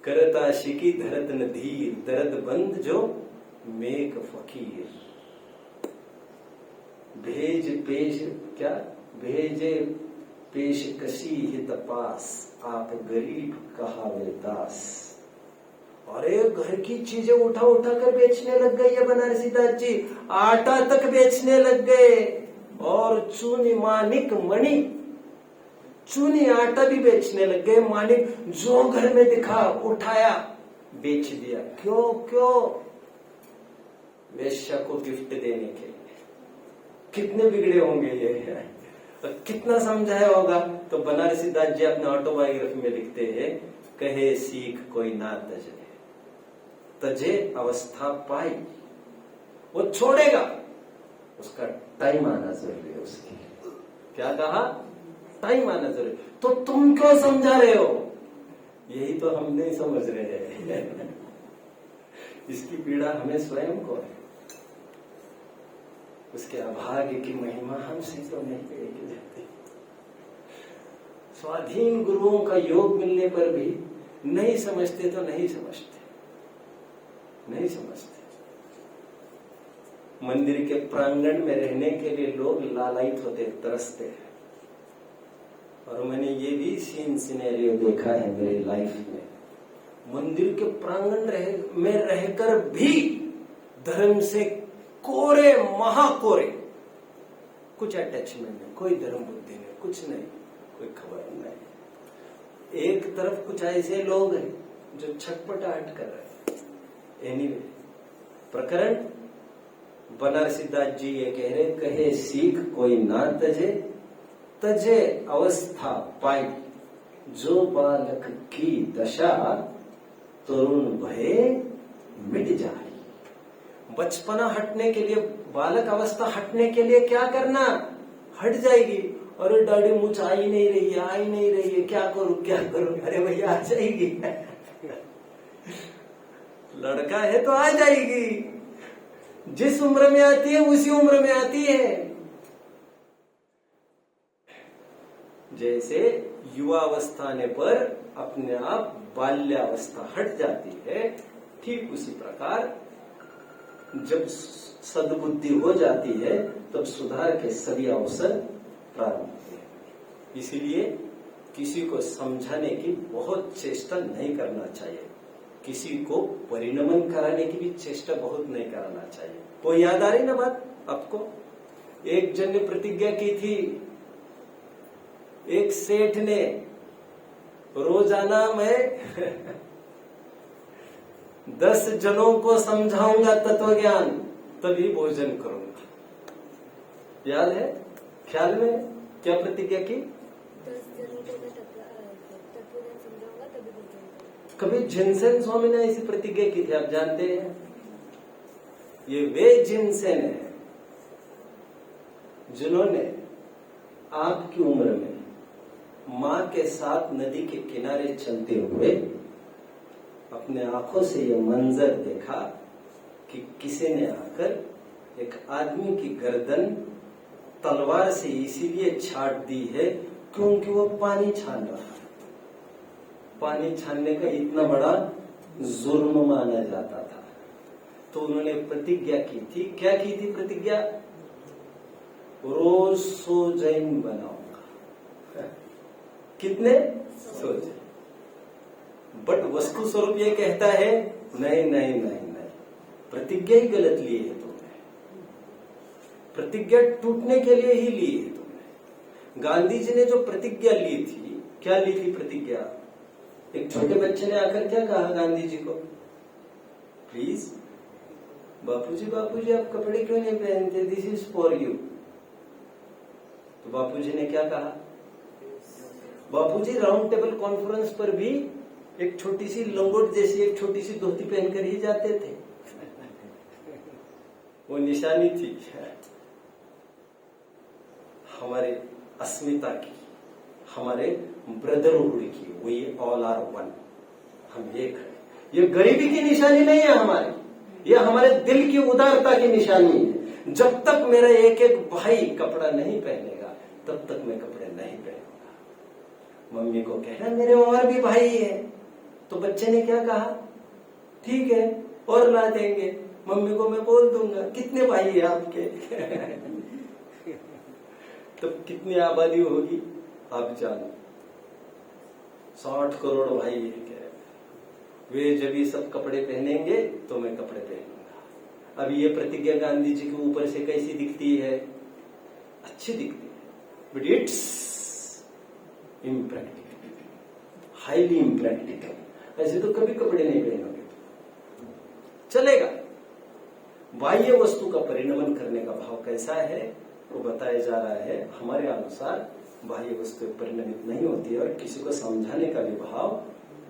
S1: करत आशिकी धरत न धीर, दर्द बंद जो मेघ फकीर। भेज पेश क्या भेजे पेश कशी हित पास, आप गरीब कहावे दास। अरे घर की चीजें उठा उठा कर बेचने लग गई है बनारसी दास जी। आटा तक बेचने लग गए, और चूनी मानिक मणि, चूनी आटा भी बेचने लग गए। मानिक जो घर में दिखा उठाया बेच दिया। क्यों? वेश्या को गिफ्ट देने के लिए। कितने बिगड़े होंगे ये, कितना समझाया होगा। तो बनारसी दास जी अपने ऑटोबायोग्राफी में लिखते हैं, कहे सीख कोई ना तजे, तजे अवस्था पाई। वो छोड़ेगा, उसका टाइम आना जरूरी है। उसकी क्या कहा? टाइम आना जरूरी। तो तुम क्यों समझा रहे हो? यही तो हम नहीं समझ रहे हैं। इसकी पीड़ा हमें स्वयं को है। उसके अभाग्य की महिमा हमसे तो नहीं की जाती। स्वाधीन गुरुओं का योग मिलने पर भी नहीं समझते तो नहीं समझते। मंदिर के प्रांगण में रहने के लिए लोग लालायित होते, तरसते हैं। और मैंने ये भी सिनेरियो देखा है मेरी लाइफ में। मंदिर के प्रांगण में रहकर भी धर्म से कोरे, महाकोरे, कुछ अटैचमेंट नहीं, कोई धर्म बुद्धि नहीं, कुछ नहीं, कोई खबर नहीं। एक तरफ कुछ ऐसे लोग हैं जो छटपटाहट कर रहे हैं। एनीवे, प्रकरण बनारसीदास जी ये कह रहे, कहे सीख कोई ना तजे, तजे अवस्था पाई, जो बालक की दशा तरुण भये मिट जाए। बचपना हटने के लिए, बालक अवस्था हटने के लिए क्या करना? हट जाएगी। अरे डैडी मुझ आ ही नहीं रही है, आ ही नहीं रही है, क्या करूं क्या करूं? अरे भैया आ जाएगी। लड़का है तो आ जाएगी, जिस उम्र में आती है उसी उम्र में आती है। जैसे युवावस्था आने पर अपने आप बाल्यावस्था हट जाती है, ठीक उसी प्रकार जब सद्बुद्धि हो जाती है तब सुधार के सभी अवसर प्रारंभ होते हैं। इसीलिए किसी को समझाने की बहुत चेष्टा नहीं करना चाहिए, किसी को परिणमन कराने की भी चेष्टा बहुत नहीं करना चाहिए। वो याद आ रही ना बात आपको? एक जन ने प्रतिज्ञा की थी, एक सेठ ने, रोजाना मैं 10 जनों को समझाऊंगा तत्व ज्ञान, तभी भोजन करूंगा। याद है? ख्याल में क्या प्रतिज्ञा की?
S2: 10 जनों को मैं तत्व ज्ञान समझाऊंगा तभी भोजन करूंगा।
S1: कभी जिनसेन स्वामी ने ऐसी प्रतिज्ञा की थी, आप जानते हैं? ये वे जिनसेन है जिन्होंने आपकी उम्र में मां के साथ नदी के किनारे चलते हुए अपने आंखों से यह मंजर देखा कि किसी ने आकर एक आदमी की गर्दन तलवार से इसीलिए छाट दी है क्योंकि वो पानी छान रहा है। पानी छानने का इतना बड़ा जुर्म माना जाता था। तो उन्होंने प्रतिज्ञा की थी। क्या की थी प्रतिज्ञा? रोज 100 जैन बनाऊंगा। कितने? 100 जैन। बट वस्तु स्वरूप ये कहता है नहीं नहीं नहीं नहीं, प्रतिज्ञा ही गलत ली है तुमने, प्रतिज्ञा टूटने के लिए ही ली है तुमने। गांधी जी ने जो प्रतिज्ञा ली थी, क्या ली थी प्रतिज्ञा? एक छोटे बच्चे ने आकर क्या कहा गांधी जी को? प्लीज बापूजी बापूजी आप कपड़े क्यों नहीं पहनते? This is for you. तो बापूजी ने क्या कहा? बापूजी राउंड टेबल कॉन्फ्रेंस पर भी एक छोटी सी लंगोट जैसी एक छोटी सी धोती पहनकर ही जाते थे। वो निशानी थी हमारे अस्मिता की, हमारे ब्रदरहुड की। वो ये ऑल आर वन, हम एक है। ये गरीबी की निशानी नहीं है हमारी, ये हमारे दिल की उदारता की निशानी है। जब तक मेरा एक एक भाई कपड़ा नहीं पहनेगा तब तक मैं कपड़े नहीं पहनूंगा। मम्मी को कहना मेरे और भी भाई है, तो बच्चे ने क्या कहा? ठीक है और ला देंगे। मम्मी को मैं बोल दूंगा कितने भाई है आपके? तो कितनी आबादी होगी आप जानो? 60 करोड़ भाई है। वे जब ये सब कपड़े पहनेंगे तो मैं कपड़े पहनूंगा। अब ये प्रतिज्ञा गांधी जी के ऊपर से कैसी दिखती है? अच्छी दिखती है, but it's impractical, highly impractical. ऐसे तो कभी कपड़े नहीं पहनोगे, चलेगा। बाह्य वस्तु का परिणमन करने का भाव कैसा है वो बताया जा रहा है। हमारे अनुसार बाह्य वस्तु परिणमित नहीं होती है, और किसी को समझाने का भी भाव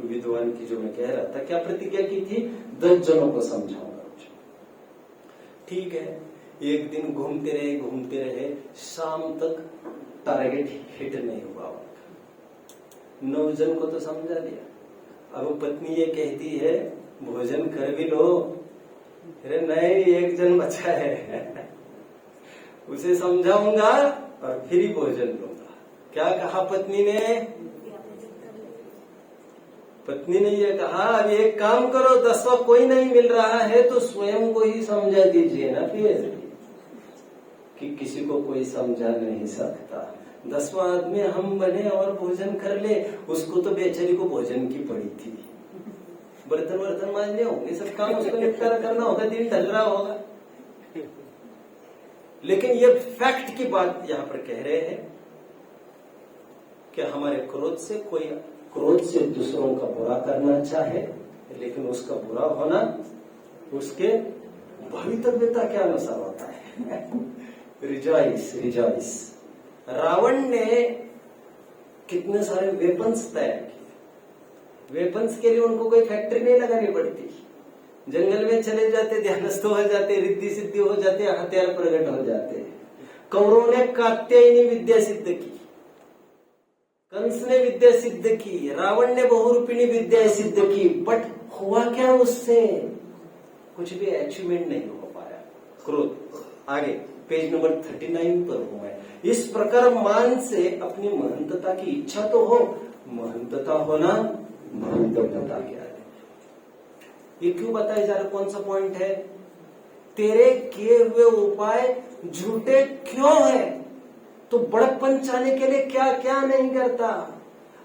S1: विद्वान की, जो मैं कह रहा था, क्या प्रतिज्ञा की थी? 10 जनों को समझाऊंगा। ठीक है, एक दिन घूमते रहे, शाम तक टारगेट हिट नहीं हुआ। 9 जन को तो समझा दिया। अब पत्नी ये कहती है भोजन कर भी लो। अरे नहीं, 1 जन बचा है, उसे समझाऊंगा और फिर ही भोजन लूंगा। क्या कहा पत्नी ने? पत्नी ने यह कहा अब एक काम करो, 10वां कोई नहीं मिल रहा है तो स्वयं को ही समझा दीजिए ना फिर, कि किसी को कोई समझा नहीं सकता। 10वां आदमी हम बने और भोजन कर ले। उसको तो बेचारी को भोजन की पड़ी थी, बर्तन मांजने होंगे, सब काम उसको निपटारा करना होगा, दिन ढल रहा होगा। लेकिन ये फैक्ट की बात यहां पर कह रहे हैं कि हमारे क्रोध से कोई क्रोध से दूसरों का बुरा करना चाहे, लेकिन उसका बुरा होना उसके भवितव्यता के अनुसार होता है। Rejoice rejoice. रावण ने कितने सारे वेपन्स तैयार किए। वेपन्स के लिए उनको कोई फैक्ट्री नहीं लगानी पड़ती, जंगल में चले जाते, ध्यानस्थ हो जाते, रिद्धि सिद्धि हो जाते, हथियार प्रकट हो जाते। कौरवों ने कात्यायनी विद्या सिद्ध की, कंस ने विद्या सिद्ध की, रावण ने बहुरूपिणी विद्या सिद्ध की, बट हुआ क्या उससे? कुछ भी अचीवमेंट नहीं हो पाया। क्रोध। आगे पेज नंबर 39 पर हूं मैं। इस प्रकार मान से अपनी महंतता की इच्छा तो हो, महंतता होना भवितव्यता क्या है? ये क्यों बताया जा रहा? कौन सा पॉइंट है? तेरे किए हुए उपाय झूठे क्यों है? तो बड़प्पन चाहने के लिए क्या क्या नहीं करता,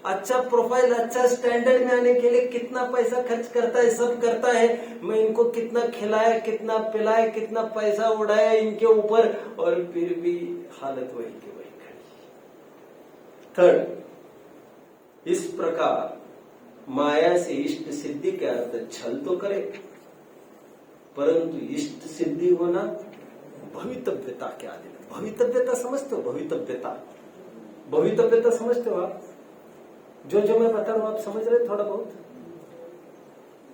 S1: अच्छा प्रोफाइल, अच्छा स्टैंडर्ड में आने के लिए कितना पैसा खर्च करता है, सब करता है। मैं इनको कितना खिलाया, कितना पिलाया, कितना पैसा उड़ाया इनके ऊपर, और फिर भी हालत वही की वही खड़ी। थर्ड, इस प्रकार माया से इष्ट सिद्धि के अर्थ छल तो करे, परंतु इष्ट सिद्धि होना भवितव्यता के आदि। भवितव्यता समझते हो? भवितव्यता, भवितव्यता समझते हो आप? जो जो मैं बता रहा हूं आप समझ रहे थोड़ा बहुत?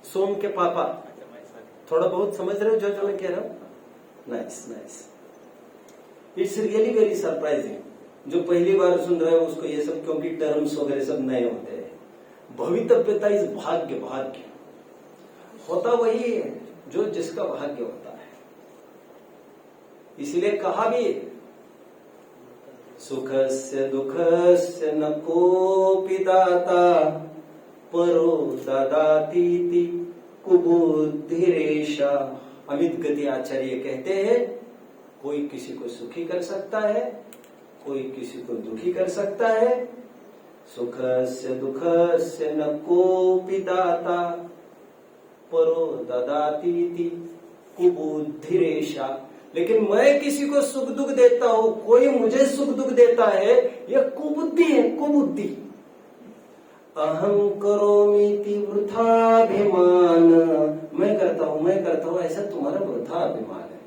S1: सोम के पापा थोड़ा बहुत समझ रहे हो जो जो मैं कह रहा हूं? Nice nice. It's really very surprising. जो पहली बार सुन रहे हो उसको ये सब, क्योंकि टर्म्स वगैरह सब नए होते हैं। भवितव्यता इस भाग्य, भाग्य होता वही है जो जिसका भाग्य होता है। इसीलिए कहा भी है, सुखस्य दुःखस्य न कोऽपि दाता परो ददातीति कुबुद्धिरेषा। अमित गति आचार्य कहते हैं, कोई किसी को सुखी कर सकता है, कोई किसी को दुखी कर सकता है। सुखस्य दुःखस्य न कोऽपि दाता परो ददातीति कुबुद्धिरेषा। लेकिन मैं किसी को सुख दुख देता हूं, कोई मुझे सुख दुख देता है, यह कुबुद्धि है, कुबुद्धि। अहम करोमीति वृथाभिमान। मैं करता हूं ऐसा तुम्हारा वृथा अभिमान है।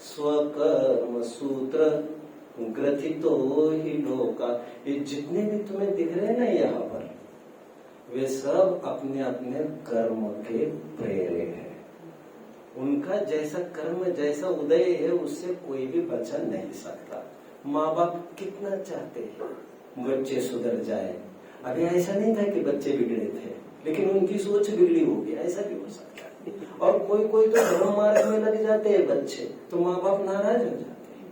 S1: स्वकर्म सूत्र ग्रथितो ही लोका। ये जितने भी तुम्हें दिख रहे हैं ना यहाँ पर, वे सब अपने अपने कर्म के प्रेरे हैं। उनका जैसा कर्म, जैसा उदय है, उससे कोई भी बचा नहीं सकता। माँ बाप कितना चाहते हैं बच्चे सुधर जाए। अभी ऐसा नहीं था कि बच्चे बिगड़े थे, लेकिन उनकी सोच बिगड़ी होगी, ऐसा भी हो सकता है। और कोई कोई तो धर्म मार्ग में लग जाते हैं बच्चे, तो माँ बाप नाराज हो जाते हैं।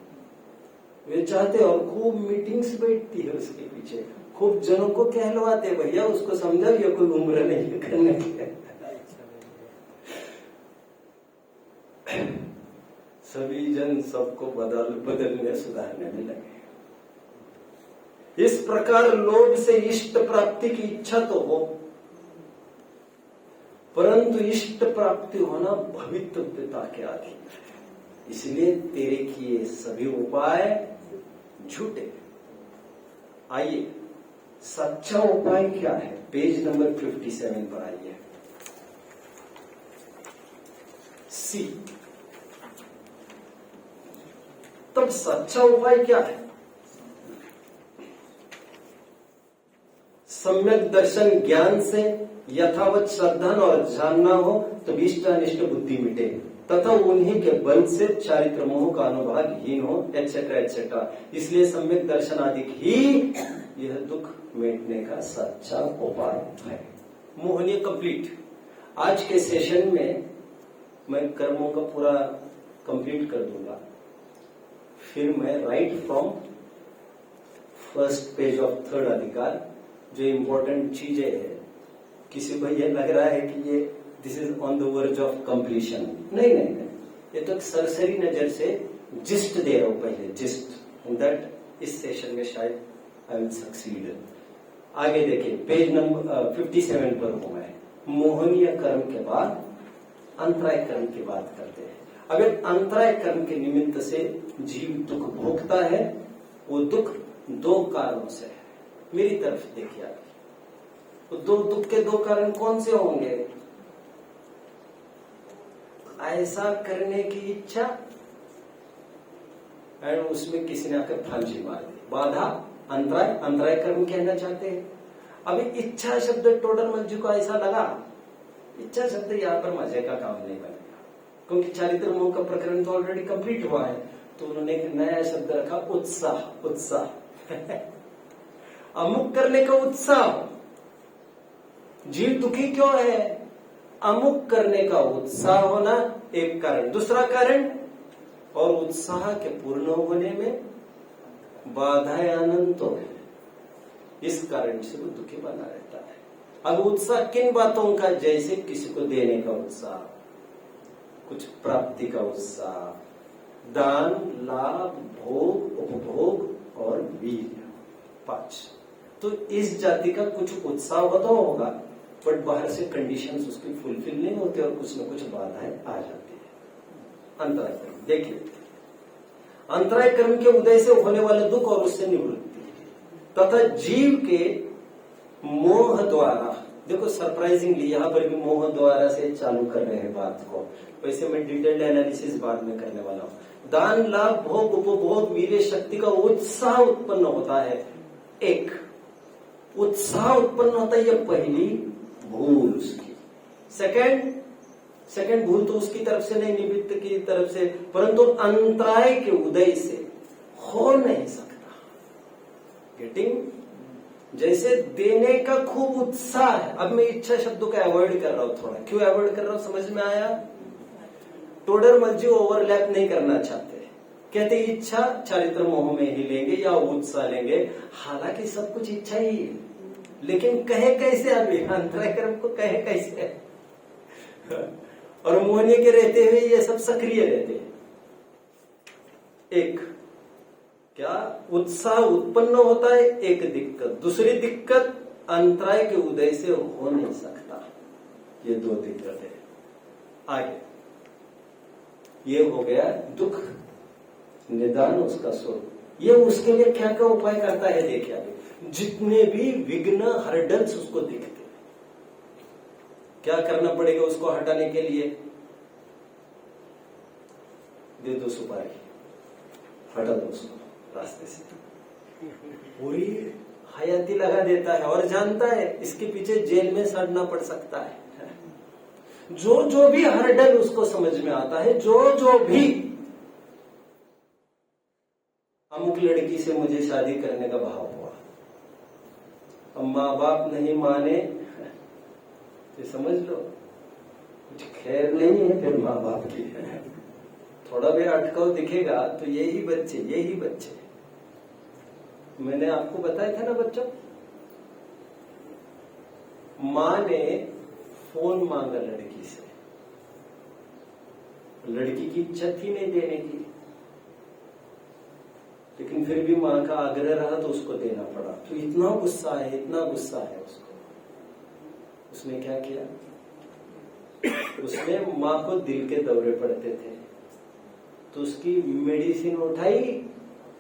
S1: वे चाहते, और खूब मीटिंग्स बैठती है उसके पीछे, खूब जनों को कहलवाते, भैया उसको समझाओ, ये कोई उम्र नहीं है करने की। सभी जन सबको बदलने सुधारने में लगे। इस प्रकार लोभ से इष्ट प्राप्ति की इच्छा तो हो, परंतु इष्ट प्राप्ति होना भवितव्यता के अधीन है। इसलिए तेरे किए सभी उपाय झूठे। आइए, सच्चा उपाय क्या है? पेज नंबर 57 पर आइए। सी। तब सच्चा उपाय क्या है? सम्यक दर्शन ज्ञान से यथावत श्रद्धा और जानना हो तो इष्ट अनिष्ट बुद्धि मिटे, तथा उन्हीं के बल से चारित्र मोह का अनुभागहीन हो, एटसेट्रा एटसेट्रा। इसलिए सम्यक दर्शन आदि ही यह दुख मिटने का सच्चा उपाय है। मोहनीय कंप्लीट। आज के सेशन में मैं कर्मों का पूरा कंप्लीट कर दूंगा, फिर मैं right from first page of third अधिकार जो इम्पोर्टेंट चीजें है, किसी को ये लग रहा है कि ये this is on the verge of completion, नहीं नहीं नहीं, ये तो सरसरी नजर से जिस्ट दे रहा हूं पहले, जिस्ट दैट इस सेशन में शायद आई विल सक्सीड। आगे देखिए, पेज नंबर 57 पर हूं मैं। मोहनीय कर्म के बाद अंतराय कर्म की बात करते हैं। अगर अंतराय कर्म के निमित्त से जीव दुख भोगता है, वो दुख दो कारणों से है। मेरी तरफ देखिए आप, तो दो दुख के दो कारण कौन से होंगे? ऐसा करने की इच्छा और उसमें किसी ने आकर फांसी मार दी, बाधा, अंतराय, अंतराय कर्म कहना चाहते हैं। अभी इच्छा शब्द टोडरमल जी को ऐसा लगा, इच्छा शब्द यहाँ पर मजे का काम नहीं बनेगा, क्योंकि चारित्र मोह का प्रकरण तो ऑलरेडी कंप्लीट हुआ है। तो उन्होंने एक नया शब्द रखा, उत्साह। उत्साह अमुक करने का उत्साह। जीव दुखी क्यों है? अमुक करने का उत्साह होना एक कारण। दूसरा कारण, और उत्साह के पूर्ण होने में बाधाएं अनंत है, इस कारण से वो दुखी बना रहता है। अब उत्साह किन बातों का? जैसे किसी को देने का उत्साह, कुछ प्राप्ति का उत्साह, दान, लाभ, भोग, उपभोग और वीर, 5। तो इस जाति का कुछ उत्साह होता होगा, बट बाहर से कंडीशंस उसकी फुलफिल नहीं होते और कुछ न कुछ बाधाएं आ जाती है। अंतराय कर्म देखिए, अंतराय कर्म के उदय से होने वाला दुख और उससे निवृत्ति तथा जीव के मोह द्वारा, देखो सरप्राइजिंगली यहां पर भी मोह द्वारा से चालू कर रहे हैं बात को, वैसे मैं डिटेल्ड एनालिसिस बाद में करने वाला हूं। दान, लाभ, भोग, उपभोग, वीर्य शक्ति का उत्साह उत्पन्न होता है। एक उत्साह उत्पन्न होता है, यह पहली भूल उसकी। सेकंड भूल तो उसकी तरफ से नहीं, निमित्त की तरफ से, परंतु अंतराय के उदय से हो नहीं सकता। गेटिंग? जैसे देने का खूब उत्साह है। अब मैं इच्छा शब्दों का अवॉइड कर रहा हूं थोड़ा। क्यों अवॉइड कर रहा हूं समझ में आया? टोडरमल जी ओवरलैप नहीं करना चाहते, कहते इच्छा चारित्र मोह में ही लेंगे या उत्साह लेंगे, हालांकि सब कुछ इच्छा ही है, लेकिन कहे कैसे? अभी अंतराय कर्म को कहे कैसे? और मोहनीय के रहते हुए ये सब सक्रिय रहते हैं। एक क्या उत्साह उत्पन्न होता है, एक दिक्कत। दूसरी दिक्कत, अंतराय के उदय से हो नहीं सकता। ये दो दिक्कत है। आगे ये हो गया दुख निदान, उसका स्वरूप। ये उसके लिए क्या क्या उपाय करता है देखिए। अभी जितने भी विघ्न, हर्डल्स उसको दिखते, क्या करना पड़ेगा उसको हटाने के लिए? दे दो सुपारी, हटा दो उसको रास्ते से। पूरी हयाती लगा देता है और जानता है इसके पीछे जेल में सड़ना पड़ सकता है। जो भी हर्डल उसको समझ में आता है, जो भी अमुक लड़की से मुझे शादी करने का भाव हुआ, अब माँ बाप नहीं माने तो समझ लो कुछ खैर नहीं है फिर माँ बाप की। थोड़ा भी अटकाव दिखेगा तो यही बच्चे। मैंने आपको बताया था ना बच्चों, माँ ने फोन मांगा लड़की से, लड़की की इच्छा थी नहीं देने की, लेकिन फिर भी माँ का आग्रह रहा तो उसको देना पड़ा। तो इतना गुस्सा है उसको। उसने क्या किया? उसने माँ को दिल के दौरे पड़ते थे तो उसकी मेडिसिन उठाई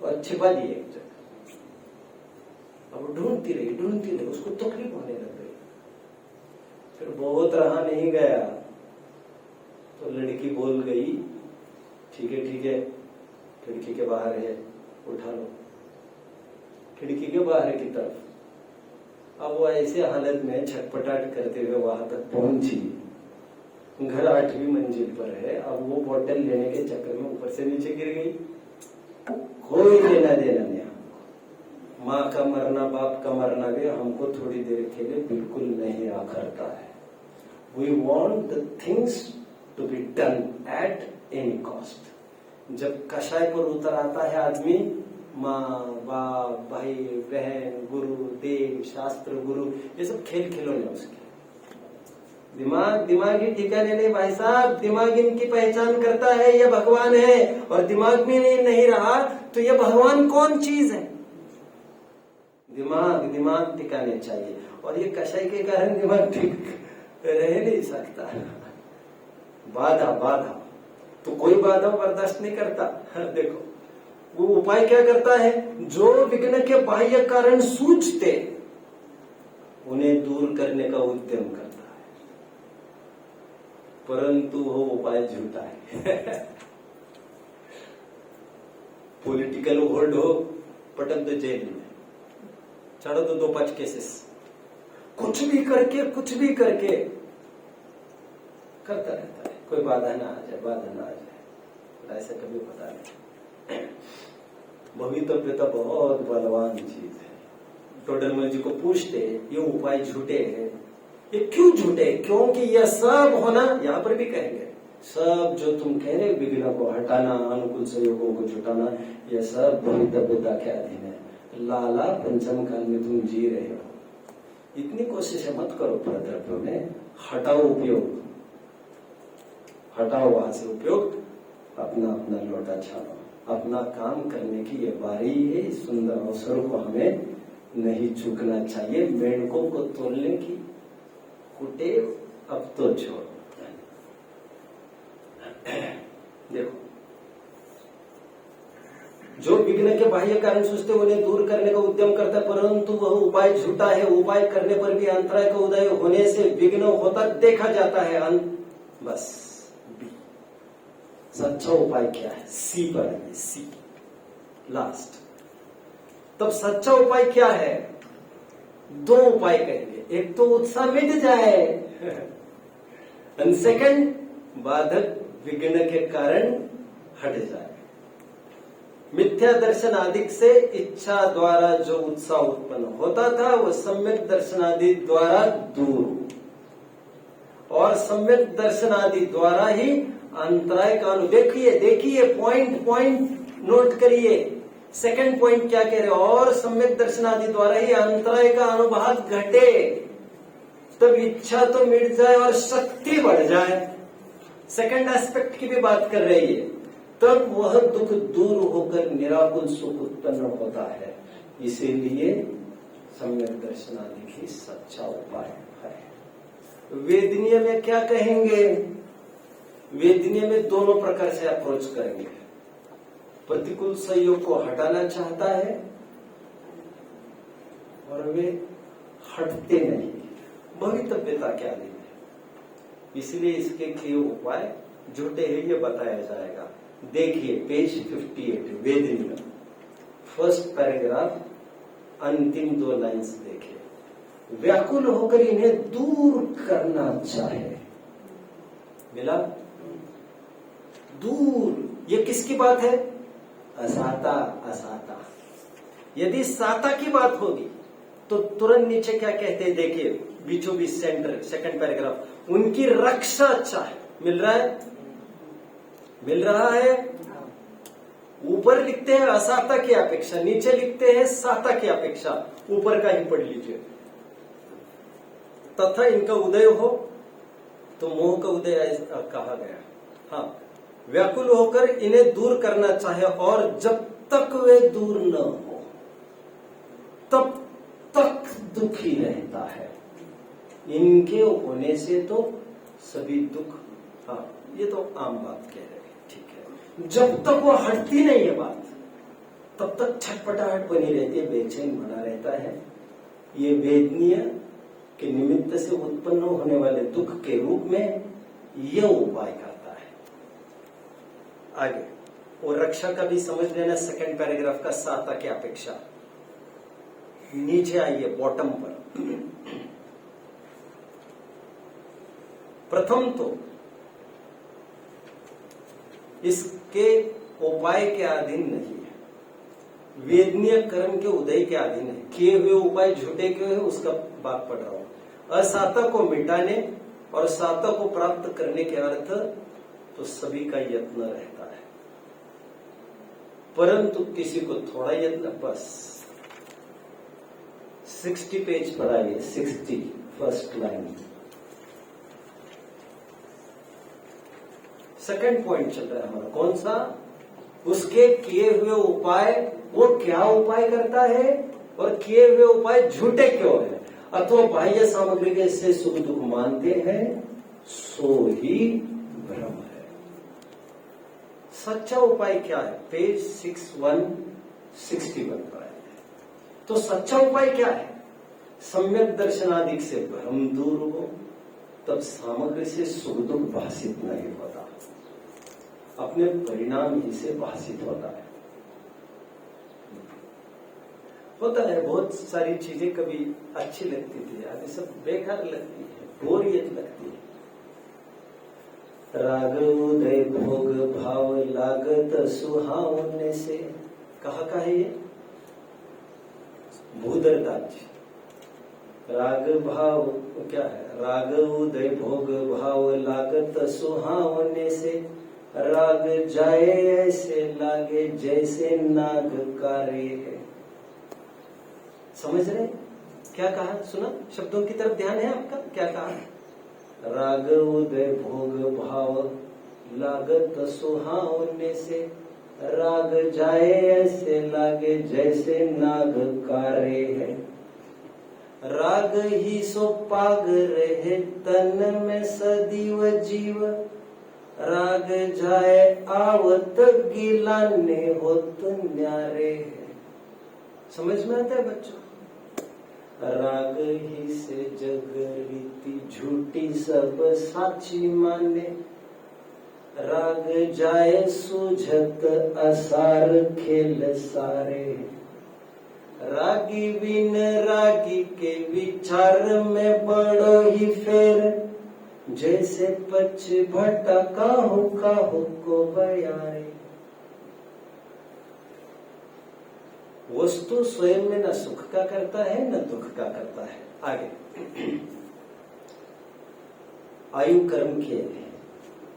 S1: और छिपा दी एक जगह। अब ढूंढती रही, उसको तकलीफ होने लग गई। फिर बहुत रहा नहीं गया तो लड़की बोल गई, ठीक है, खिड़की के बाहर है, उठा लो। खिड़की के बाहर की तरफ। अब वो ऐसे हालत में छटपटाट करते हुए वहां तक पहुंची। घर 8वीं मंजिल पर है। अब वो बोतल लेने के चक्कर में ऊपर से नीचे गिर गई। कोई लेना देना नहीं। माँ का मरना, बाप का मरना भी हमको थोड़ी देर के लिए बिल्कुल नहीं आखरता है। We want the things to be done at any cost. जब कषाय पर उतर आता है आदमी, माँ बाप, भाई बहन, गुरु देव, शास्त्र गुरु, ये सब खेल खिलौने उसके। दिमाग ही ठिकाने नहीं भाई साहब। दिमाग इनकी पहचान करता है ये भगवान है, और दिमाग में नहीं रहा तो ये भगवान कौन चीज है? दिमाग ठिकाने चाहिए, और ये कषाय के कारण दिमाग ठीक रह नहीं सकता। बाधा तो कोई बाधा बर्दाश्त नहीं करता। देखो वो उपाय क्या करता है? जो विघ्न के बाह्य कारण सूझते उन्हें दूर करने का उद्यम करता है, परंतु वो उपाय झूठा है। पॉलिटिकल होल्ड हो, पटक दो जेल में, चढ़ो तो 2-5 केसेस, कुछ भी करके करता रहता है। कोई बाधा ना आ जाए, ऐसे कभी पता नहीं। भवितव्यता बहुत बलवान चीज है। टोडरमल जी को पूछते ये उपाय झूठे हैं, ये क्यों झूठे? क्योंकि यह सब होना, यहां पर भी कहेंगे, सब जो तुम कह रहे विघ्न को हटाना, अनुकूल संयोगों को जुटाना, यह सब भवितव्यता के अधीन है। लाला पंचम काल में तुम जी रहे हो, इतनी कोशिश मत करो प्रद्रव्यों में, हटाओ उपयोग, हटाओ वहां से उपयोग, अपना लौटा छानो। अपना काम करने की ये बारी है, इस सुंदर अवसर को हमें नहीं चूकना चाहिए। मेंढकों को तोलने की कुटेव अब तो छोड़ो। देखो, जो विघ्न के बाह्य कारण सोचते उन्हें दूर करने का उद्यम करता है, परंतु वह उपाय झूठा है। उपाय करने पर भी अंतराय का उदय होने से विघ्न होता देखा जाता है। बस सच्चा उपाय क्या है? सी पर है, सी लास्ट। तब सच्चा उपाय क्या है? 2 उपाय कहेंगे, एक तो उत्साह मिट जाए, एंड सेकंड बाधक विघ्न के कारण हट जाए। मिथ्या दर्शन आदि से इच्छा द्वारा जो उत्साह उत्पन्न होता था वह सम्यक दर्शन आदि द्वारा दूर, और सम्यक दर्शन आदि द्वारा ही अंतराय का देखिए पॉइंट नोट करिए। सेकंड पॉइंट क्या कह रहे हो? और सम्यक दर्शन आदि द्वारा ही अंतराय का अनुभाग घटे, तब इच्छा तो मिट जाए और शक्ति बढ़ जाए। सेकंड एस्पेक्ट की भी बात कर रही है, तब वह दुख दूर होकर निराकुल सुख उत्पन्न होता है। इसीलिए सम्यक दर्शन आदि ही सच्चा उपाय है। वेदनीय में क्या कहेंगे? वेदनीय में दोनों प्रकार से अप्रोच करेंगे। प्रतिकूल संयोग को हटाना चाहता है और वे हटते नहीं, भवितव्यता क्या नहीं है, इसलिए इसके किए उपाय झूठे हैं, ये बताया जाएगा। देखिए पेज 58 वेदनीय, फर्स्ट पैराग्राफ, अंतिम 2 लाइंस देखिए। व्याकुल होकर इन्हें दूर करना चाहे, मिला? दूर, ये किसकी बात है? असाता। यदि साता की बात होगी तो तुरंत नीचे क्या कहते हैं? देखिए बीचों बीच सेंटर, सेकंड पैराग्राफ, उनकी रक्षा अच्छा है। मिल रहा है। ऊपर लिखते हैं असाता की अपेक्षा, नीचे लिखते हैं साता की अपेक्षा, ऊपर का ही पढ़ लीजिए। तथा इनका उदय हो, तो मोह का उदय कहा गया। हाँ, व्याकुल होकर इन्हें दूर करना चाहे, और जब तक वे दूर न हो तब तक दुखी रहता है। इनके होने से तो सभी दुख, हाँ ये तो आम बात कह रहे हैं, ठीक है। जब तक वो हटती नहीं है बात, तब तक छटपटाहट बनी रहती है, बेचैन बना रहता है। ये वेदनीय के निमित्त से उत्पन्न होने वाले दुख के रूप में यह उपाय करता है। आगे और रक्षा का भी समझ लेना, सेकंड पैराग्राफ का साता की अपेक्षा। नीचे आइए बॉटम पर। प्रथम तो इसके उपाय के अधीन नहीं है, वेदनीय कर्म के उदय के अधीन है। किए हुए उपाय झूठे क्यों है उसका बात पढ़ रहा हूं। असाता को मिटाने और साता को प्राप्त करने के अर्थ तो सभी का यत्न रहता है, परंतु किसी को थोड़ा यत्न, बस 60 पेज पर आइए, 60 फर्स्ट लाइन, सेकंड पॉइंट चल रहा है हमारा। कौन सा? उसके किए हुए उपाय, वो क्या उपाय करता है और किए हुए उपाय झूठे क्यों है, अथवा बाह्य सामग्री के से सुख दुख मानते हैं, सो ही भ्रम है। सच्चा उपाय क्या है? पेज 61 61 पर है। तो सच्चा उपाय क्या है? सम्यक दर्शनादिक से भ्रम दूर हो, तब सामग्री से सुख दुख भाषित नहीं होता, अपने परिणाम ही से भाषित होता है। बहुत सारी चीजें कभी अच्छी लगती थी, अभी सब बेकार लगती है, बोरियत लगती है। राग उदय भोग भाव लागत सुहावने से, कहा का है ये? भूदरदास जी। राग भाव क्या है? राग उदय भोग भाव लागत सुहावने से, राग जाए ऐसे लागे जैसे नाग कारे है। समझ रहे क्या कहा? सुना? शब्दों की तरफ ध्यान है आपका? क्या कहा? राग उदय भोग भाव लागत सुहावने से, राग जाए ऐसे लागे जैसे नाग कारे है। राग ही सो पाग रहे तन में सदैव जीव, राग जाए आवत गिलाने होत न्यारे है। समझ में आता है बच्चों? राग ही से जग रीति झूठी सब साची माने, राग जाए सूझत असार खेल सारे। रागी बिन रागी के विचार में बड़ो ही फेर, जैसे पच भटा काहू काहू को बयारे। वस्तु स्वयं में न सुख का करता है न दुख का करता है। आगे आयु कर्म के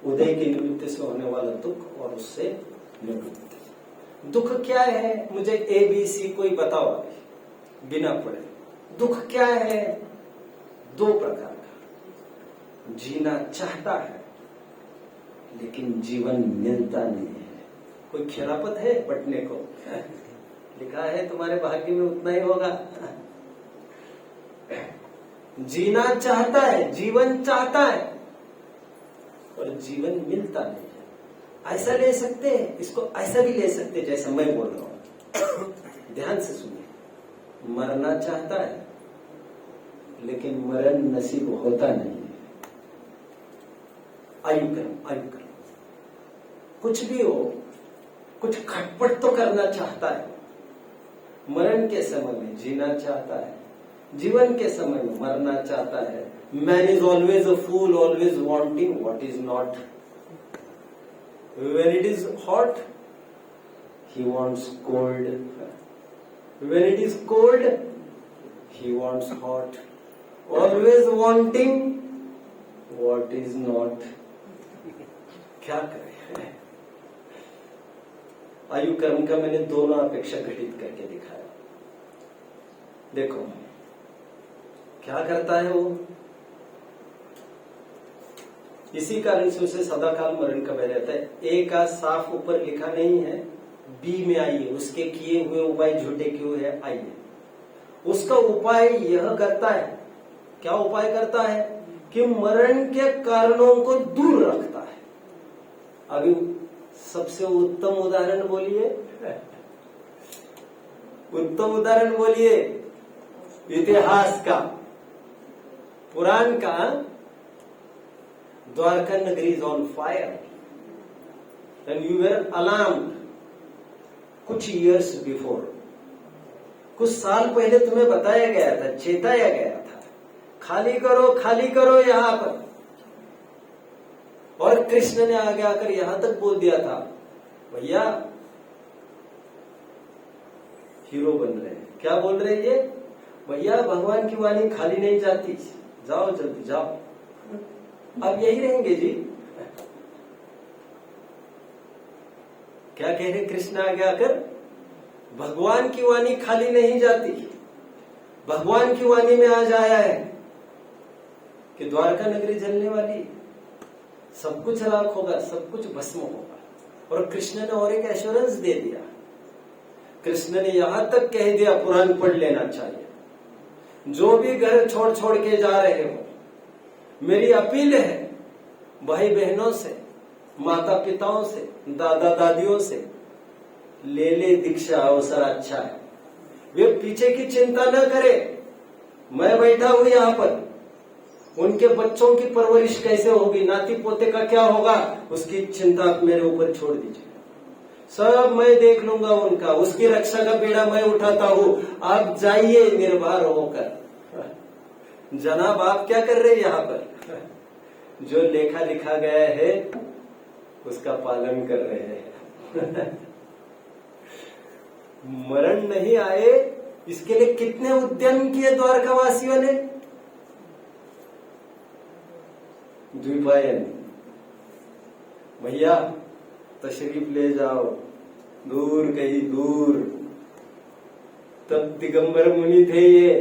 S1: उदय के निमित्त से होने वाला दुख और उससे निवृत्ति। दुख क्या है? मुझे ABC कोई बताओ अभी बिना पढ़े। दुख क्या है? दो प्रकार का। जीना चाहता है लेकिन जीवन मिलता नहीं है। कोई खिलाफत है बटने को? लिखा है तुम्हारे भाग्य में उतना ही होगा। जीना चाहता है, जीवन चाहता है और जीवन मिलता नहीं है। ऐसा ले सकते हैं, इसको ऐसा भी ले सकते हैं जैसा मैं बोल रहा हूं। ध्यान से सुनिए। मरना चाहता है लेकिन मरण नसीब होता नहीं है। आयु कर्म कुछ भी हो, कुछ खटपट तो करना चाहता है। मरण के समय में जीना चाहता है, जीवन के समय में मरना चाहता है। Man is always a fool, always wanting what is not. When it is hot, he wants cold. When it is cold, he wants hot. Always wanting what is not. क्या करें? आयु कर्म का मैंने दोनों अपेक्षा घटित करके दिखाया। देखो क्या करता है वो। इसी कारण से उसे सदाकाल मरण का भय रहता है। ए का साफ ऊपर लिखा नहीं है, बी में आइए। उसके किए हुए उपाय झूठे क्यों है? आइए। उसका उपाय यह करता है, क्या उपाय करता है? कि मरण के कारणों को दूर रखता है। अभी सबसे उत्तम उदाहरण बोलिए, उत्तम उदाहरण बोलिए इतिहास का, पुराण का। द्वारका नगरी is on fire and you were alarmed कुछ ईयर्स बिफोर। कुछ साल पहले तुम्हें बताया गया था, चेताया गया था, खाली करो यहां पर। और कृष्ण ने आगे आकर यहां तक बोल दिया था, भैया हीरो बन रहे हैं। क्या बोल रहे हैं ये? भैया भगवान की वाणी खाली नहीं जाती, जाओ जल्दी जाओ। अब यही रहेंगे जी। क्या कह रहे कृष्ण आगे आकर? भगवान की वाणी खाली नहीं जाती। भगवान की वाणी में आज आया है कि द्वारका नगरी जलने वाली, सब कुछ राख होगा, सब कुछ भस्म होगा। और कृष्ण ने और एक एश्योरेंस दे दिया। कृष्ण ने यहां तक कह दिया, पुराण पढ़ लेना चाहिए, जो भी घर छोड़ छोड़ के जा रहे हो, मेरी अपील है भाई बहनों से, माता पिताओं से, दादा दादियों से, ले दीक्षा, अवसर अच्छा है। वे पीछे की चिंता न करे, मैं बैठा हूं यहाँ पर, उनके बच्चों की परवरिश कैसे होगी, नाती पोते का क्या होगा, उसकी चिंता आप मेरे ऊपर छोड़ दीजिए। सब मैं देख लूंगा उनका, उसकी रक्षा का बीड़ा मैं उठाता हूं। आप जाइए निर्भर होकर। जनाब आप क्या कर रहे हैं यहाँ पर? जो लेखा लिखा गया है उसका पालन कर रहे हैं। मरण नहीं आए इसके लिए कितने उद्यम किए द्वारकावासियों ने। द्विपायन, भैया तशरीफ ले जाओ दूर, कहीं दूर। तब दिगंबर मुनि थे ये।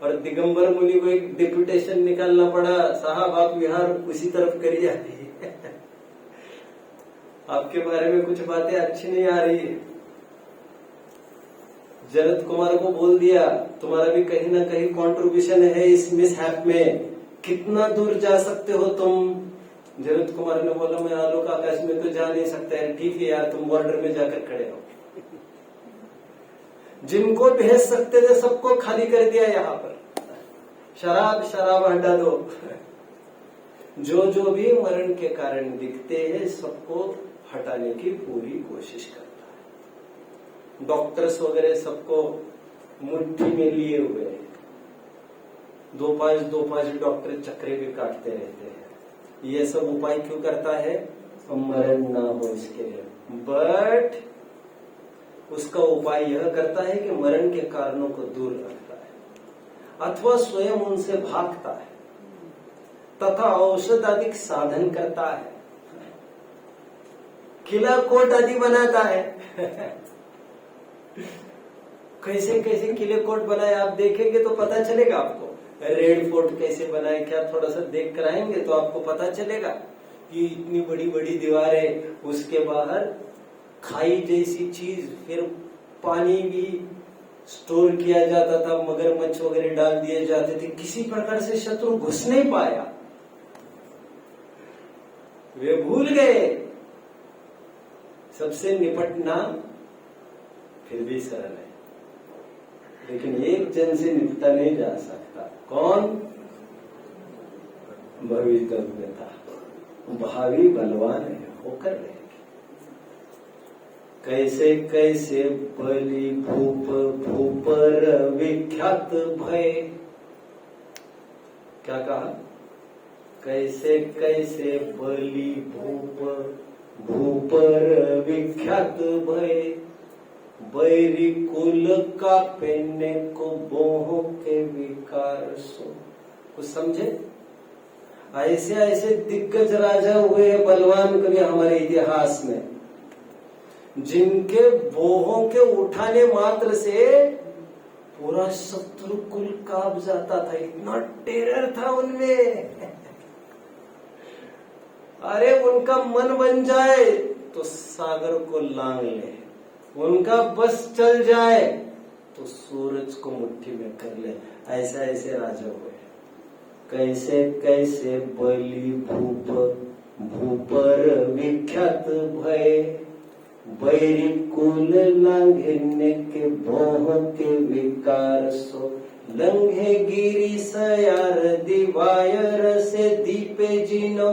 S1: और दिगंबर मुनि को एक डिप्यूटेशन निकालना पड़ा, साहब आप विहार उसी तरफ करिए। आपके बारे में कुछ बातें अच्छी नहीं आ रही है। जरद कुमार को बोल दिया तुम्हारा भी कहीं ना कहीं कंट्रीब्यूशन है इस मिसहैप में, कितना दूर जा सकते हो तुम। जरद कुमार ने बोला मैं आलोक आकाश में तो जा नहीं सकता है। ठीक है यार, तुम बॉर्डर में जाकर खड़े हो। जिनको भेज सकते थे सबको खाली कर दिया यहाँ पर। शराब हटा दो। जो जो भी मरण के कारण दिखते हैं सबको हटाने की पूरी कोशिश करता है। डॉक्टर्स वगैरह सबको मुट्ठी में लिए हुए हैं। 2-5 डॉक्टर चक्रे भी काटते रहते हैं। ये सब उपाय क्यों करता है? मरण ना हो इसके लिए। बट उसका उपाय यह करता है कि मरण के कारणों को दूर रखता है अथवा स्वयं उनसे भागता है तथा औषध आदि साधन करता है, किला कोट आदि बनाता है। कैसे कैसे किले कोट बनाए आप देखेंगे तो पता चलेगा आपको। रेड फोर्ट कैसे बनाए क्या थोड़ा सा देख कर आएंगे तो आपको पता चलेगा कि इतनी बड़ी बड़ी दीवारें, उसके बाहर खाई जैसी चीज, फिर पानी भी स्टोर किया जाता था, मगरमच्छ वगैरह डाल दिए जाते थे, किसी प्रकार से शत्रु घुस नहीं पाया। वे भूल गए सबसे निपटना फिर भी सरल है, लेकिन एक जन से निपटा नहीं जा सकता। कौन? भवितव्यता। भावी बलवान है, होकर रहेगी। कैसे कैसे बलि भूप भूपर विख्यात भय। क्या कहा? कैसे कैसे बलि भूप भूपर विख्यात भय, बैरी कुल का पेने को बोह के विकार सो। कुछ समझे? ऐसे ऐसे दिग्गज राजा हुए बलवान कभी हमारे इतिहास में, जिनके बोहों के उठाने मात्र से पूरा शत्रु कुल कांप जाता था। इतना टेरर था उनमें। अरे उनका मन बन जाए तो सागर को लांग ले, उनका बस चल जाए तो सूरज को मुट्ठी में कर ले। ऐसा ऐसे राजा हुए। कैसे कैसे बलि भूप भूपर विख्यात भय, बैरी कुल लांघने के बोह के विकार सो। लंघे गिरी सयार दिवायर से दीपे जिनो,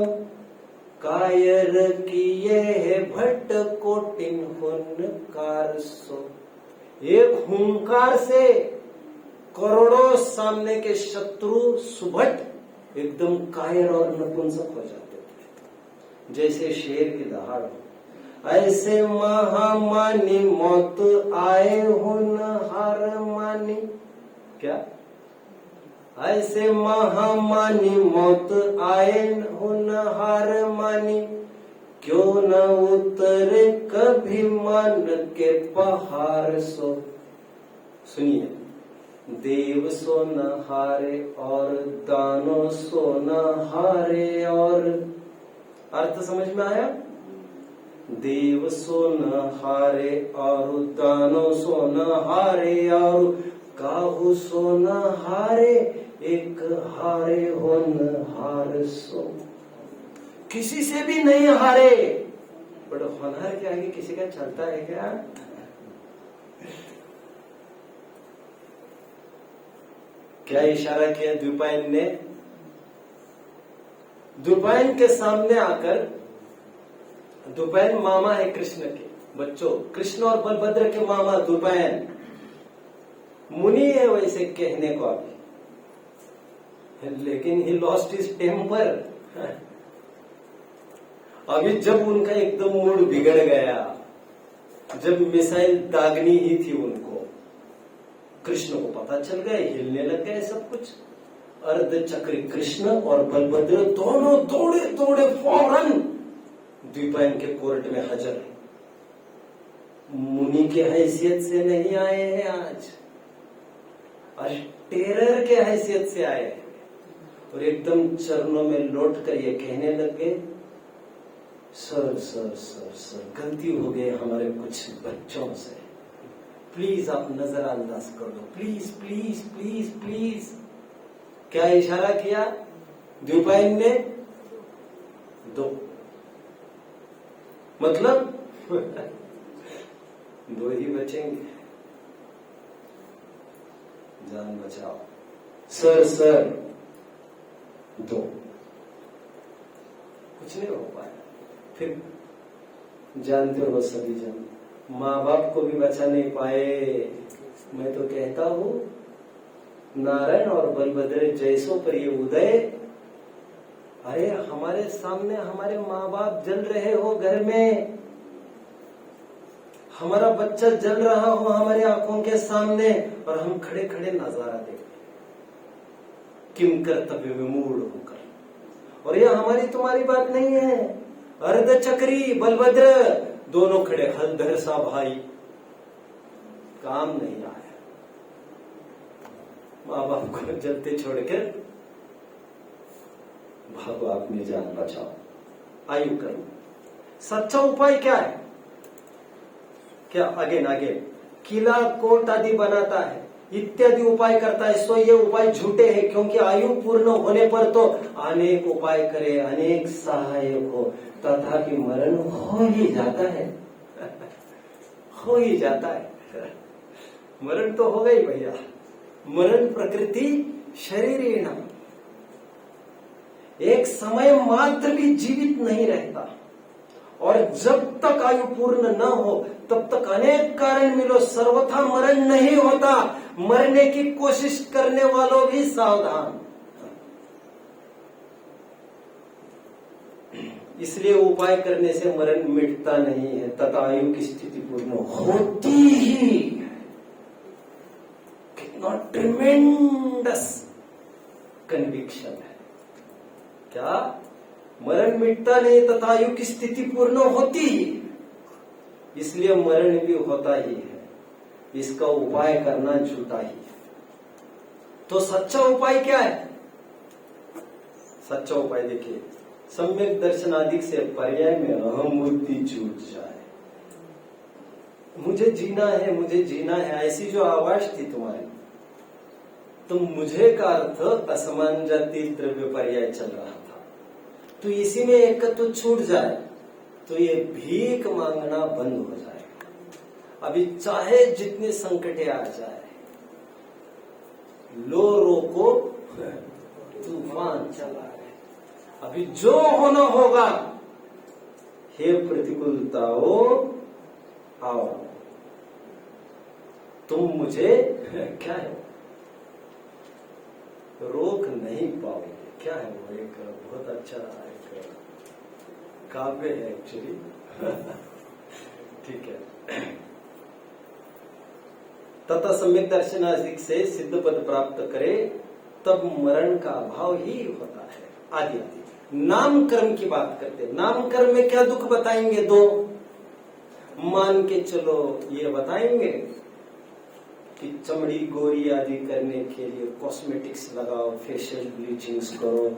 S1: कायर किए है भट्ट कोटिन हुनकार सो। एक हुंकार से करोड़ों सामने के शत्रु सुभट एकदम कायर और नपुंसक हो जाते थे, जैसे शेर की दहाड़ हो। ऐसे महामानी मौत आए हुन हार मानी। क्या? ऐसे महामानी मौत आए हुन हार मानी, क्यों न उतरे कभी मान के पहाड़ सो। सुनिए, देव सो न हारे और दानो सो न हारे। और अर्थ समझ में आया? देव सो न हारे और दानो सो न हारे, और काहू सो न हारे एक हारे हो न हार सो। किसी से भी नहीं हारे। बड़ा होनहार के आगे किसी का चलता है क्या? क्या इशारा किया द्विपायन ने? द्विपायन के सामने आकर, द्विपायन मामा है कृष्ण के बच्चों, कृष्ण और बलभद्र के मामा द्विपायन मुनि है वैसे कहने को अभी, लेकिन ही लॉस्ट हिज टेम्पर। अभी जब उनका एकदम मूड बिगड़ गया, जब मिसाइल दागनी ही थी उनको, कृष्ण को पता चल गया, हिलने लग गए सब कुछ। अर्धचक्री कृष्ण और बलभद्र दोनों दौड़े दौड़े फौरन द्विपायन के कोर्ट में हाजिर है। मुनि के हैसियत से नहीं आए हैं आज, आज टेरर के हैसियत से आए हैं। और एकदम चरणों में लौट कर ये कहने लग गए, सर सर सर सर गलती हो गई हमारे कुछ बच्चों से, प्लीज आप नजरअंदाज कर दो, प्लीज प्लीज प्लीज प्लीज। क्या इशारा किया द्विपायन ने? दो, मतलब दो ही बचेंगे, जान बचाओ। सर सर दो, कुछ नहीं हो पाया। फिर जानते हो सभी जन, माँ बाप को भी बचा नहीं पाए। मैं तो कहता हूं नारायण और बलभद्र जैसों पर ये उदय, अरे हमारे सामने हमारे माँ बाप जल रहे हो घर में, हमारा बच्चा जल रहा हो हमारी आंखों के सामने, और हम खड़े खड़े नजारा देखते किम कर्तव्य विमूढ़ होकर। और ये हमारी तुम्हारी बात नहीं है। अर्धचक्री बलभद्र दोनों खड़े, हलधर सा भाई, काम नहीं आया। माँ बाप को जलते छोड़कर भागो, अपनी जान बचाओ, आयु करो। सच्चा उपाय क्या है? क्या अगेन किला कोट आदि बनाता है, इत्यादि उपाय करता है, सो ये उपाय झूठे हैं, क्योंकि आयु पूर्ण होने पर तो अनेक उपाय करे, अनेक सहायक हो, तथापि मरण हो ही जाता है। हो ही जाता है, मरण तो होगा ही भैया। मरण प्रकृति शरीरेण, एक समय मात्र भी जीवित नहीं रहता। और जब तक आयु पूर्ण न हो तब तक अनेक कारण मिलो, सर्वथा मरण नहीं होता। मरने की कोशिश करने वालों भी सावधान। इसलिए उपाय करने से मरण मिटता नहीं है, तथा आयु की स्थिति पूर्ण होती ही। कितना ट्रिमेंडस कन्विक्शन है! क्या? मरण मिटता नहीं तथा आयु की स्थिति पूर्ण होती ही, इसलिए मरण भी होता ही है। इसका उपाय करना झूठा ही है। तो सच्चा उपाय क्या है? सच्चा उपाय देखिए, सम्यक दर्शनादिक से पर्याय में अहम बुद्धि छूट जाए। मुझे जीना है, मुझे जीना है, ऐसी जो आवाज थी तुम्हारी, तो मुझे का अर्थ असमान जाति द्रव्य पर्याय चल रहा था, तो इसी में एक तो छूट जाए तो ये भीख मांगना बंद हो जाएगा। अभी चाहे जितने संकटे आ जाए, लो रोको तूफान चला है, अभी जो होना होगा, हे प्रतिकूलताओं आओ, तुम मुझे क्या है रोक नहीं पाओगे। क्या है वो? एक बहुत अच्छा एक काव्य है एक्चुअली। ठीक है। तथा सम्यक दर्शनादिक से सिद्ध पद प्राप्त करे तब मरण का अभाव ही होता है। आदि आदि नाम कर्म की बात करते हैं। नाम कर्म में क्या दुख बताएंगे? दो मान के चलो, ये बताएंगे कि चमड़ी गोरी आदि करने के लिए कॉस्मेटिक्स लगाओ, फेशियल ब्लीचिंग्स करो,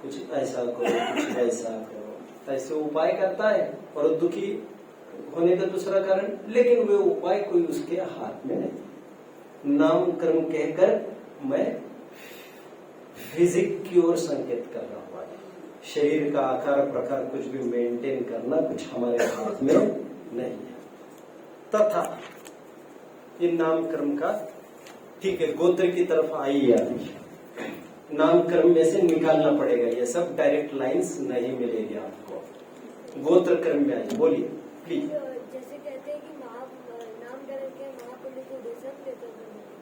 S1: कुछ ऐसा करो, कुछ ऐसा करो, ऐसे उपाय करता है। और दुखी होने का दूसरा कारण, लेकिन वे उपाय कोई उसके हाथ में नहीं। नाम कर्म कहकर मैं फिजिक की ओर संकेत कर रहा हूं। शरीर का आकार प्रकार कुछ भी मेंटेन करना कुछ हमारे हाथ में नहीं है। तथा ये नाम कर्म का ठीक है, गोत्र की तरफ आइए अभी। नामकरण में से निकालना पड़ेगा, ये सब डायरेक्ट लाइंस नहीं मिलेगी आपको। गोत्र कर्म में आइए, बोलिए प्लीज।
S2: जैसे कहते हैं कि नाम डर के महापुरुष को दर्शन देते हैं,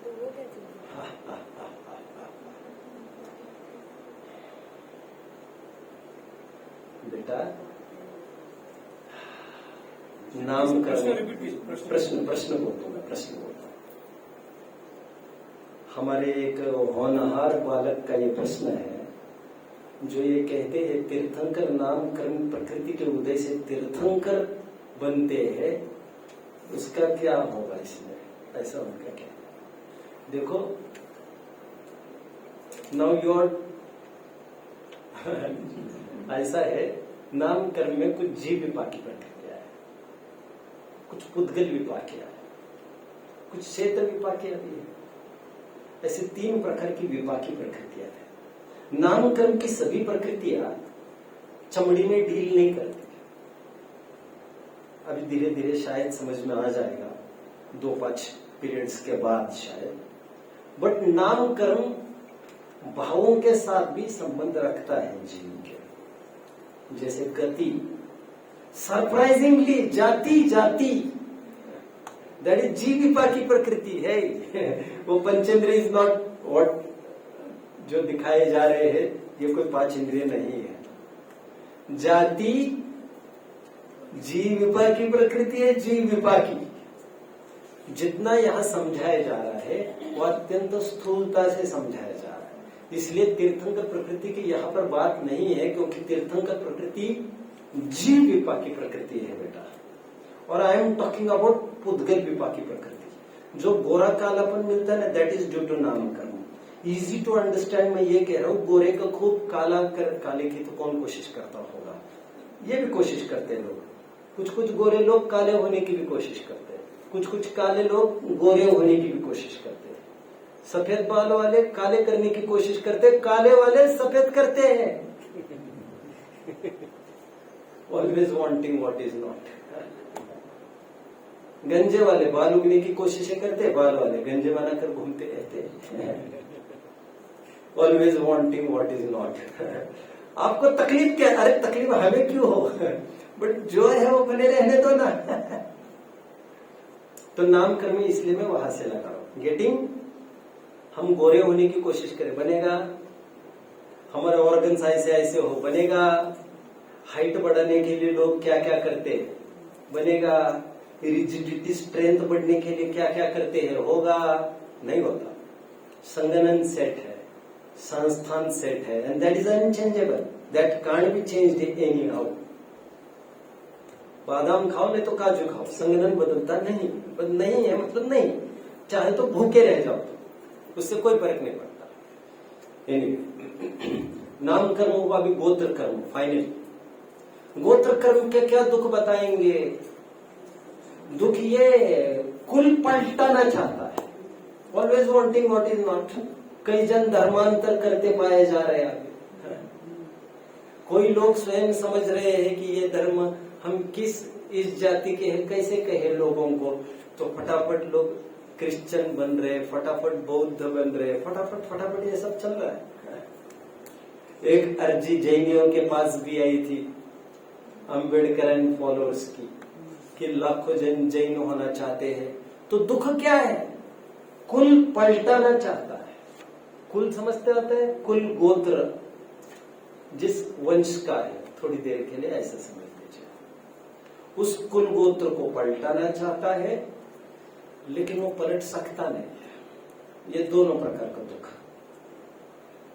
S2: तो वो क्या चीज है?
S1: बेटा नामकरण, प्रश्न बोलता हूँ, प्रश्न बोलता हूँ। हमारे एक होनहार बालक का ये प्रश्न है, जो ये कहते हैं तीर्थंकर नामकरण प्रकृति के उदय से तीर्थंकर बनते हैं, उसका क्या होगा इसमें, ऐसा उनका क्या? देखो नाउ योर ऐसा है, नामकरण में कुछ जीव विपाकी प्रक्रिया है, कुछ पुद्गल विपाकिया है, कुछ क्षेत्र विपाकिया भी है। ऐसे 3 प्रकार की विपाकी प्रकृतियां हैं। नामकरण की सभी प्रकृतियां चमड़ी में डील नहीं करती। अभी धीरे धीरे शायद समझ में आ जाएगा, 2-5 पीरियड्स के बाद शायद। बट नामकरण भावों के साथ भी संबंध रखता है जीव के। जैसे गति, सरप्राइजिंगली जाति दैट इज जीव विपाकी प्रकृति है। वो पंचेंद्रिय इज नॉट व्हाट जो दिखाए जा रहे हैं, ये कोई 5 इंद्रिय नहीं है। जाति जीव विपाकी प्रकृति है, जीव विपाकी। जितना यहां समझाया जा रहा है वो अत्यंत स्थूलता से समझाया जा रहा है। इसलिए तीर्थंकर प्रकृति की यहाँ पर बात नहीं है, क्योंकि तीर्थंकर प्रकृति जीव विपाकी प्रकृति है बेटा। और आई एम टॉकिंग अबाउट पुद्गल विपाकी प्रकृति। जो गोरा कालापन मिलता है ना, दैट इज ड्यू टू नामकरण। इजी टू अंडरस्टैंड, मैं ये कह रहा हूँ, गोरे का खूब काले की तो कौन कोशिश करता होगा, ये भी कोशिश करते हैं लोग। कुछ गोरे लोग काले होने की भी कोशिश करते हैं, कुछ काले लोग गोरे होने की भी कोशिश करते हैं। सफेद बाल वाले काले करने की कोशिश करते हैं, काले वाले सफेद करते हैं। Always wanting what is not. गंजे वाले बाल उगने की कोशिशें करते, बाल वाले गंजे बनाकर घूमते रहते। Always wanting what is not. आपको तकलीफ क्या? अरे तकलीफ हमें क्यों हो, बट जो है वो बने रहने दो ना। तो नामकरण में इसलिए मैं वहां से लगा रहा हूं। गेटिंग, हम गोरे होने की कोशिश करें, बनेगा। हमारे ऑर्गन्स ऐसे हो, बनेगा। हाइट बढ़ाने के लिए लोग क्या क्या करते, बनेगा। रिजिडिटी स्ट्रेंथ बढ़ने के लिए क्या क्या करते हैं, होगा। नहीं होता। संगणन सेट है, संस्थान सेट है, and that is unchangeable, that can't be changed any how. बादाम खाओ नहीं तो काजू खाओ, संगणन बदलता नहीं। नहीं है मतलब नहीं, चाहे तो भूखे रह जाओ, उससे कोई फर्क नहीं पड़ता। anyway, नामकर्म होगा, अभी गोत्र कर्म। फाइनली गोत्र कर्म के क्या दुख बताएंगे? दुख ये कुल पलटाना चाहता है, always wanting what is not. कई जन धर्मांतर करते पाए जा रहे हैं। कोई लोग स्वयं समझ रहे हैं कि ये धर्म हम किस इस जाति के हैं, कैसे कहे लोगों को, तो फटाफट लोग क्रिश्चियन बन रहे, फटाफट बौद्ध बन रहे, फटाफट ये सब चल रहा है। एक अर्जी जैनियों के पास भी आई थी, अंबेडकर एंड फॉलोअर्स की, कि लाखों जन जैन होना चाहते हैं। तो दुख क्या है? कुल पलटाना चाहता है। कुल समझते होते हैं, कुल गोत्र जिस वंश का है, थोड़ी देर के लिए ऐसा समझ लीजिए, उस कुल गोत्र को पलटाना चाहता है, लेकिन वो पलट सकता नहीं है। ये दोनों प्रकार का दुख।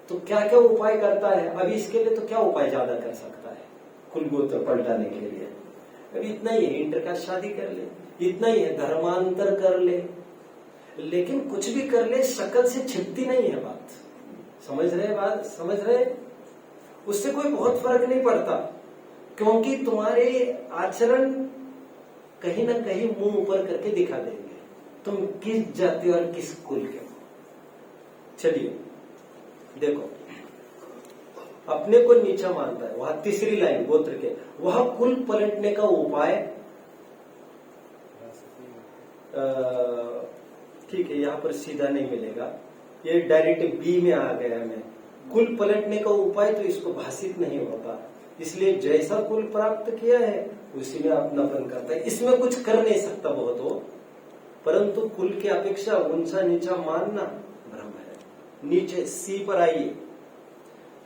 S1: तो क्या क्या उपाय करता है? अभी इसके लिए तो क्या उपाय ज्यादा कर सकता है कुल गोत्र पलटाने के लिए? अभी इतना ही है, इंटरकास्ट शादी कर ले, इतना ही है, धर्मांतर कर ले, लेकिन कुछ भी कर ले शक्ल से छिपती नहीं है बात। समझ रहे बात? समझ रहे? उससे कोई बहुत फर्क नहीं पड़ता, क्योंकि तुम्हारे आचरण कहीं ना कहीं मुंह ऊपर करके दिखा देंगे तुम किस जाति और किस कुल के हो। चलिए देखो, अपने को नीचा मानता है, वहां तीसरी लाइन गोत्र के, वह कुल पलटने का उपाय ठीक है, यहाँ पर सीधा नहीं मिलेगा, ये डायरेक्ट बी में आ गया। मैं कुल पलटने का उपाय तो इसको भाषित नहीं होता, इसलिए जैसा कुल प्राप्त किया है उसी में अपनापन करता है। इसमें कुछ कर नहीं सकता बहुत हो, परंतु कुल की अपेक्षा ऊंचा नीचा मानना भ्रम है। नीचे सी पर आइए,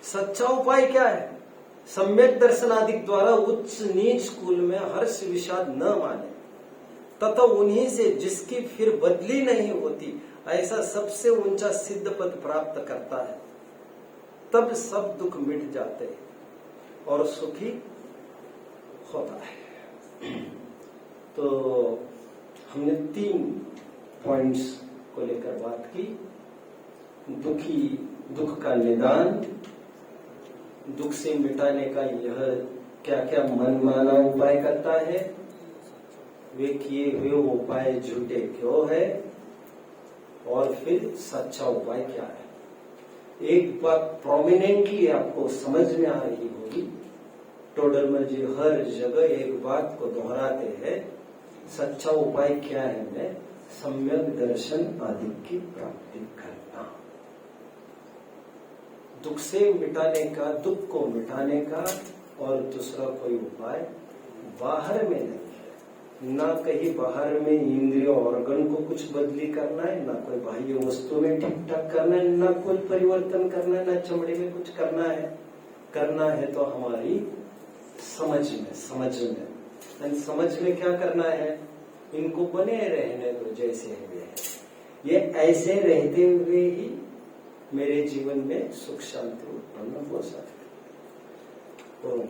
S1: सच्चा उपाय क्या है? सम्यक दर्शन आदि द्वारा उच्च नीच कुल में हर्ष विषाद न माने तथा उन्हीं से जिसकी फिर बदली नहीं होती ऐसा सबसे ऊंचा सिद्ध पद प्राप्त करता है, तब सब दुख मिट जाते हैं और सुखी होता है। तो हमने 3 पॉइंट्स को लेकर बात की। दुख का निदान, दुख से मिटाने का यह क्या क्या मनमाना उपाय करता है, वे किए हुए उपाय झूठे क्यों है, और फिर सच्चा उपाय क्या है। एक बात प्रोमिनेंटली आपको समझ में आ रही होगी, टोडरमल जी हर जगह एक बात को दोहराते हैं, सच्चा उपाय क्या है? मैं सम्यक दर्शन आदि की प्राप्ति करना। दुख से मिटाने का, दुख को मिटाने का और दूसरा कोई उपाय बाहर में नहीं है। ना कहीं बाहर में इंद्रिय ऑर्गन को कुछ बदली करना है, ना कोई बाह्य वस्तु में ठीक ठाक करना है, ना कोई परिवर्तन करना है, ना चमड़े में कुछ करना है। करना है तो हमारी समझ में समझ में क्या करना है? इनको बने रहने दो जैसे हुए हैं, ये ऐसे रहते हुए ही मेरे जीवन में सुख शांति उत्पन्न हो सकती है।